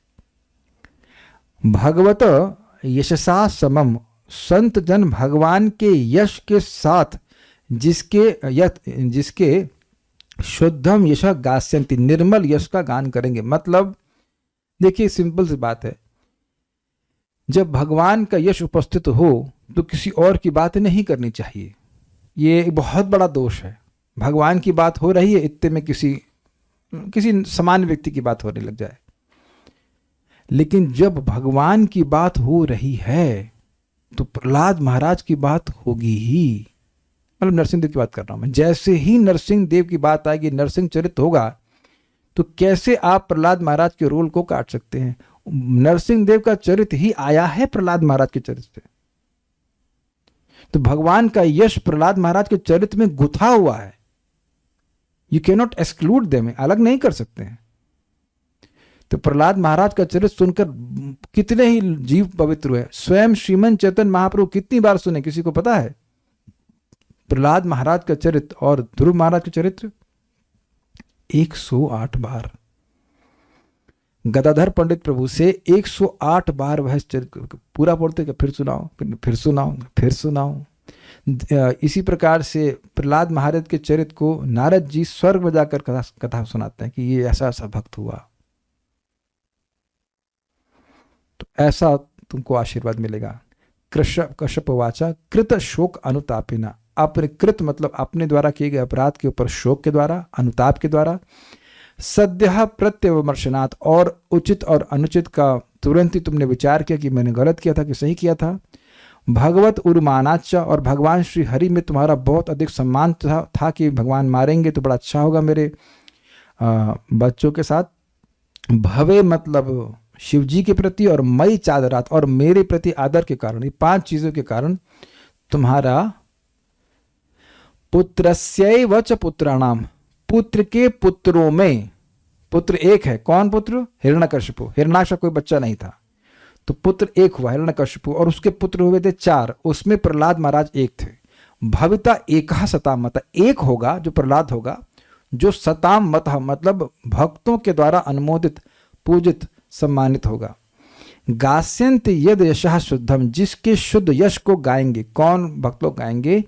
S1: भगवत यशसा समम, संत जन भगवान के यश के साथ जिसके शुद्धम यश गास्यंति, निर्मल यश का गान करेंगे। मतलब देखिए सिंपल सी बात है, जब भगवान का यश उपस्थित हो तो किसी और की बात नहीं करनी चाहिए। ये बहुत बड़ा दोष है। भगवान की बात हो रही है, इतने में किसी सामान्य व्यक्ति की बात होने लग जाए। लेकिन जब भगवान की बात हो रही है तो प्रहलाद महाराज की बात होगी ही। मतलब नरसिंह देव की बात कर रहा हूं मैं। जैसे ही नरसिंह देव की बात आएगी, नरसिंह चरित होगा, तो कैसे आप प्रहलाद महाराज के रोल को काट सकते हैं। नरसिंह देव का चरित्र ही आया है प्रहलाद महाराज के चरित्र से। तो भगवान का यश प्रहलाद महाराज के चरित्र में गुथा हुआ है। You can not exclude them, अलग नहीं कर सकते हैं। तो प्रहलाद महाराज का चरित्र सुनकर कितने ही जीव पवित्र हुए। स्वयं श्रीमन चैतन्य महाप्रभु कितनी बार सुने, किसी को पता है? प्रहलाद महाराज का चरित्र और ध्रुव महाराज का चरित्र 108 बार। गदाधर पंडित प्रभु से 108 बार वह चरित्र पूरा पढ़ते कि फिर सुनाओ, फिर सुनाओ, फिर सुनाओ। इसी प्रकार से प्रहलाद महाराज के चरित्र को नारद जी स्वर्ग में जाकर कथा सुनाते हैं कि ये ऐसा ऐसा भक्त हुआ। तो ऐसा तुमको आशीर्वाद मिलेगा। कश्यप वाचा कृत शोक अनुतापिना, अपने कृत मतलब अपने द्वारा किए गए अपराध के ऊपर शोक के द्वारा, अनुताप के द्वारा, सद्यः प्रत्यवमर्शनात्, और उचित और अनुचित का तुरंत ही तुमने विचार किया कि मैंने गलत किया था कि सही किया था। भगवत उर्मानाच, और भगवान श्री हरि में तुम्हारा बहुत अधिक सम्मान था कि भगवान मारेंगे तो बड़ा अच्छा होगा मेरे बच्चों के साथ। भवे मतलब शिव जी के प्रति, और मई चादरात, और मेरे प्रति आदर के कारण, ये 5 चीजों के कारण तुम्हारा पुत्रस्यैव च पुत्राणाम, पुत्र के पुत्रों में, पुत्र एक है, कौन पुत्र? हिरण्यकशिपु। हिरण्याक्ष का कोई बच्चा नहीं था तो पुत्र एक हुआ हिरण्यकशिपु, और उसके पुत्र हुए थे 4, उसमें प्रहलाद महाराज एक थे। भविता एकः सताम मत, एक होगा जो प्रहलाद होगा, जो सताम मत मतलब भक्तों के द्वारा अनुमोदित, पूजित, सम्मानित होगा। गास्यंत यद यशः शुद्धम, जिसके शुद्ध यश को गाएंगे, कौन भक्त लोग गाएंगे?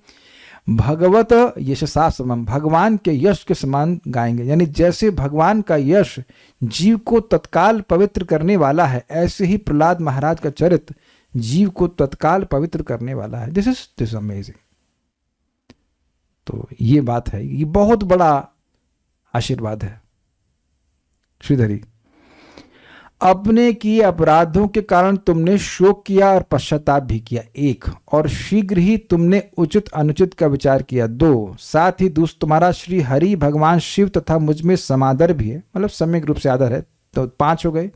S1: भगवत यशसा समम, भगवान के यश के समान गाएंगे। यानी जैसे भगवान का यश जीव को तत्काल पवित्र करने वाला है, ऐसे ही प्रहलाद महाराज का चरित्र जीव को तत्काल पवित्र करने वाला है। This is amazing. तो ये बात है, ये बहुत बड़ा आशीर्वाद है। श्रीधरी, अपने किए अपराधों के कारण तुमने शोक किया और पश्चाताप भी किया, 1, और शीघ्र ही तुमने उचित अनुचित का विचार किया, 2, साथ ही दूसरा तुम्हारा श्री हरि भगवान शिव तथा मुझ में समादर भी है, मतलब सम्यक रूप से आदर है, तो 5 हो गए।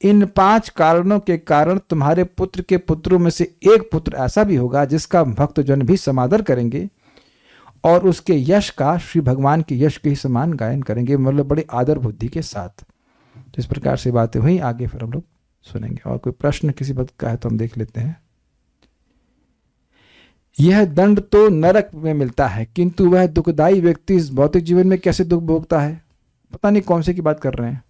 S1: इन 5 कारणों के कारण तुम्हारे पुत्र के पुत्रों में से एक पुत्र ऐसा भी होगा जिसका भक्तजन भी समादर करेंगे और उसके यश का, श्री भगवान के यश के ही समान गायन करेंगे, मतलब बड़े आदर बुद्धि के साथ। तो इस प्रकार से बातें हुई, आगे फिर हम लोग सुनेंगे। और कोई प्रश्न किसी बात का है तो हम देख लेते हैं। यह दंड तो नरक में मिलता है, किंतु वह दुखदाई व्यक्ति इस भौतिक जीवन में कैसे दुख भोगता है? पता नहीं कौन से की बात कर रहे हैं।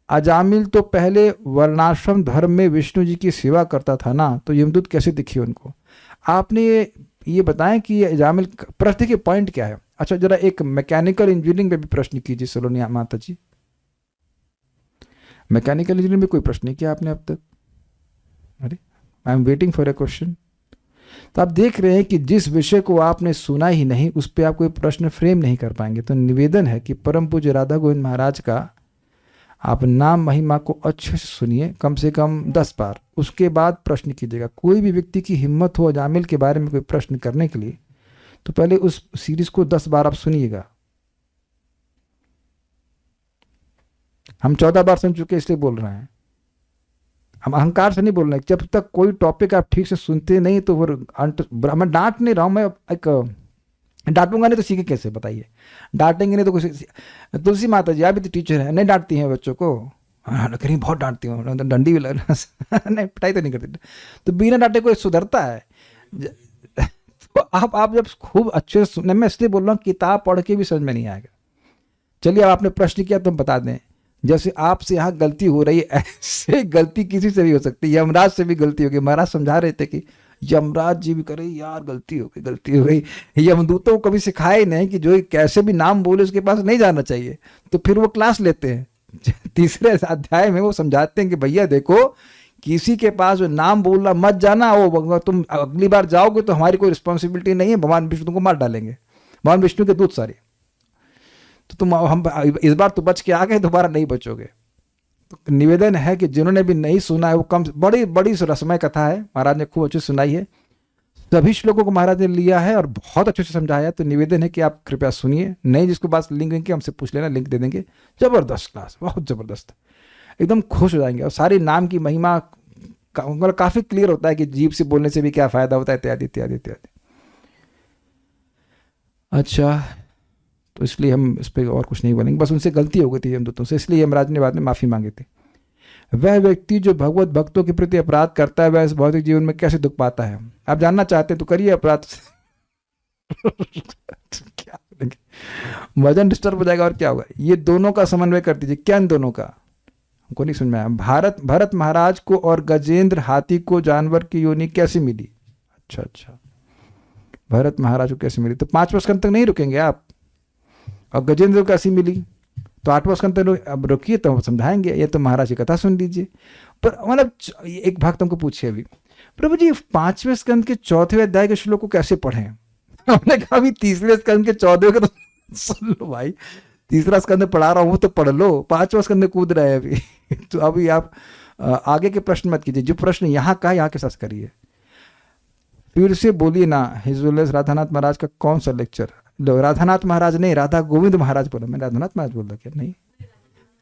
S1: अजामिल तो पहले वर्णाश्रम धर्म में विष्णु जी की सेवा करता था ना, तो यमदूत कैसे दिखी उनको? आपने ये बताएं कि ये अजामिल, प्रश्न के पॉइंट क्या है? अच्छा, जरा एक मैकेनिकल इंजीनियरिंग में भी प्रश्न कीजिए सलोनिया माता जी। मैकेनिकल इंजीनियरिंग में कोई प्रश्न नहीं किया आपने अब तक? अरे, I am waiting for a question. तो आप देख रहे हैं कि जिस विषय को आपने सुना ही नहीं, उस पर आप कोई प्रश्न फ्रेम नहीं कर पाएंगे। तो निवेदन है कि परम पूज्य राधा गोविंद महाराज का आप नाम महिमा को अच्छे से सुनिए, कम से कम 10 बार, उसके बाद प्रश्न कीजिएगा। कोई भी व्यक्ति की हिम्मत हो अजामिल के बारे में कोई प्रश्न करने के लिए, तो पहले उस सीरीज को 10 बार आप सुनिएगा। हम 14 बार सुन चुके इसलिए बोल रहे हैं, हम अहंकार से नहीं बोल रहे। जब तक कोई टॉपिक आप ठीक से सुनते नहीं तो मैं डांट नहीं रहा हूं, मैं एक डांटूंगा नहीं तो सीखे कैसे, बताइए? डांटेंगे नहीं तो कुछ। तुलसी माता जी आप भी तो टीचर है, नहीं डांटती हैं बच्चों को? हाँ, कहीं बहुत डांटती हूँ, डंडी भी लग नहीं, पिटाई तो नहीं करती। तो बिना डांटे कोई सुधरता है? तो आप जब खूब अच्छे से सुनने, मैं इसलिए बोल रहा हूँ किताब पढ़ के भी समझ में नहीं आएगा। चलिए, अब आपने प्रश्न किया तो हम बता दें। जैसे आपसे यहाँ गलती हो रही है, ऐसे गलती किसी से भी हो सकती है। यमराज से भी गलती होगी। महाराज समझा रहे थे कि यमराज जी भी करे, यार गलती हो गई। यमदूतों को कभी सिखाया ही नहीं कि जो कैसे भी नाम बोले उसके पास नहीं जाना चाहिए, तो फिर वो क्लास लेते हैं। 3रे अध्याय में वो समझाते हैं कि भैया देखो, किसी के पास जो नाम बोलना मत जाना, वो तुम अगली बार जाओगे तो हमारी कोई रिस्पॉन्सिबिलिटी नहीं है, भगवान विष्णु तुमको मार डालेंगे, भगवान विष्णु के दूत सारे। तो तुम हम इस बार तो बच के आ गए, दोबारा नहीं बचोगे। तो निवेदन है कि जिन्होंने भी नहीं सुना है वो कम, बड़ी रसमय कथा है, महाराज ने खूब अच्छी सुनाई है, सभी श्लोकों को महाराज ने लिया है और बहुत अच्छे से समझाया है। तो निवेदन है कि आप कृपया सुनिए। नहीं जिसको पास लिंक देंगे हमसे पूछ लेना, लिंक दे देंगे। जबरदस्त क्लास, बहुत जबरदस्त, एकदम खुश हो जाएंगे। और सारी नाम की महिमा काफी क्लियर होता है कि जीभ से बोलने से भी क्या फायदा होता है, इत्यादि इत्यादि इत्यादि। अच्छा, तो इसलिए हम इस पर और कुछ नहीं बोलेंगे। बस उनसे गलती हो गई थी यमदूतों से, इसलिए यमराज ने बाद में माफी मांगी थी। वह व्यक्ति जो भगवत भक्तों के प्रति अपराध करता है, वह इस भौतिक जीवन में कैसे दुख पाता है? आप जानना चाहते हैं तो करिए अपराध। क्या करेंगे, वजन डिस्टर्ब हो जाएगा और क्या होगा। ये दोनों का समन्वय कर दीजिए। क्या इन दोनों का? हमको नहीं समझ में आया। भरत महाराज को और गजेंद्र हाथी को जानवर की योनि कैसे मिली? अच्छा, भरत महाराज को कैसे मिली? तो 5वें स्कंद तक नहीं रुकेंगे आप? और गजेंद्र को कैसी मिली? तो 8वां स्कंद तक अब रुकिए तो समझाएंगे। ये तो महाराज की कथा सुन लीजिए। पर मतलब एक भक्त हमको पूछे अभी, प्रभु जी 5वें स्कंद के 4वें अध्याय के श्लोक को कैसे पढ़ें? हमने कहा अभी 3वें स्कंद के 14वें का तो सुन लो भाई, 3रा स्कंद पढ़ा रहा हूँ तो पढ़ लो, 5वां स्कंद में कूद रहे हैं अभी। तो अभी आप आगे के प्रश्न मत कीजिए, जो प्रश्न यहाँ का यहाँ के साथ करिए। फिर से बोलिए ना, हिजबुल्लाह राधानाथ महाराज का कौन सा लेक्चर? लो, राधानाथ महाराज नहीं, राधा गोविंद महाराज बोला। मैं राधानाथ महाराज बोल रहा क्या? नहीं,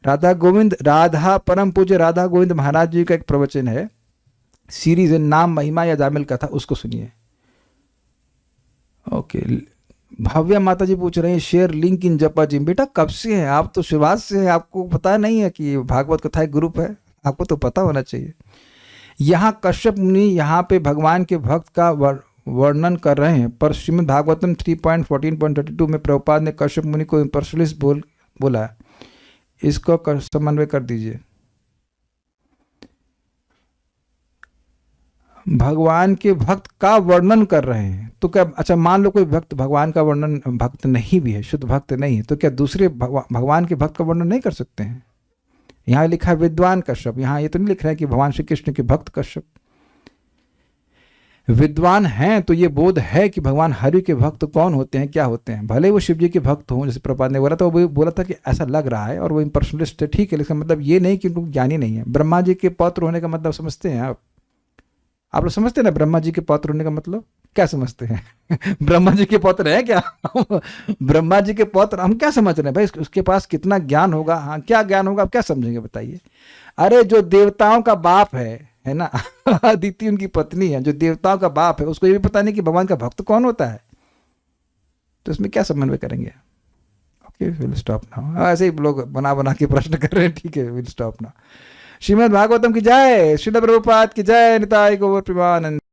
S1: राधा गोविंद, राधा परम पूज्य राधा गोविंद महाराज जी का एक प्रवचन है, सीरीज है, नाम महिमा या जामिल कथा, उसको सुनिए। ओके, भव्या माता जी पूछ रहे हैं शेयर लिंक इन जपा जी। बेटा कब से है? आप तो शुरुआत से है, आपको पता नहीं है कि भागवत कथा एक ग्रुप है? आपको तो पता होना चाहिए। यहाँ कश्यप मुनि यहाँ पे भगवान के भक्त का वर्णन कर रहे हैं, पर श्रीमद् भागवतम 3.14.32 में प्रभुपाद ने कश्यप मुनि को इम्पर्सनलिस्ट बोला। इसको समन्वय कर दीजिए। भगवान के भक्त का वर्णन कर रहे हैं तो क्या, अच्छा मान लो कोई भक्त भगवान का वर्णन भक्त नहीं भी है, शुद्ध भक्त नहीं है, तो क्या दूसरे भगवान के भक्त का वर्णन नहीं कर सकते हैं? यहाँ लिखा है विद्वान कश्यप, यहाँ ये तो नहीं लिख रहा है कि भगवान श्री कृष्ण के भक्त कश्यप। विद्वान हैं तो ये बोध है कि भगवान हरि के भक्त कौन होते हैं, क्या होते हैं। भले वो शिव जी के भक्त हों, जैसे प्रभुपाद ने बोला था, वो बोला था कि ऐसा लग रहा है और वो इम्पर्सनलिस्ट है, ठीक है, लेकिन मतलब ये नहीं कि उनको ज्ञानी नहीं है। ब्रह्मा जी के पौत्र होने का मतलब समझते हैं आप लोग समझते हैं ना? ब्रह्मा जी के पौत्र होने का मतलब क्या समझते हैं? ब्रह्मा जी के पौत्र है क्या? ब्रह्मा जी के पौत्र हम क्या समझ रहे हैं भाई? उसके पास कितना ज्ञान होगा? हाँ, क्या ज्ञान होगा, आप क्या समझेंगे बताइए? अरे जो देवताओं का बाप है ना, अदिति उनकी पत्नी है, जो देवताओं का बाप है, उसको ये भी पता नहीं कि भगवान का भक्त कौन होता है, तो इसमें क्या समन्वय करेंगे? Okay, will stop now. ऐसे ही लोग बना के प्रश्न कर रहे हैं, ठीक है, will stop now. Shrimad Bhagavatam की जय, श्रील प्रभुपाद की जय, निताय गौर प्रेमानंद।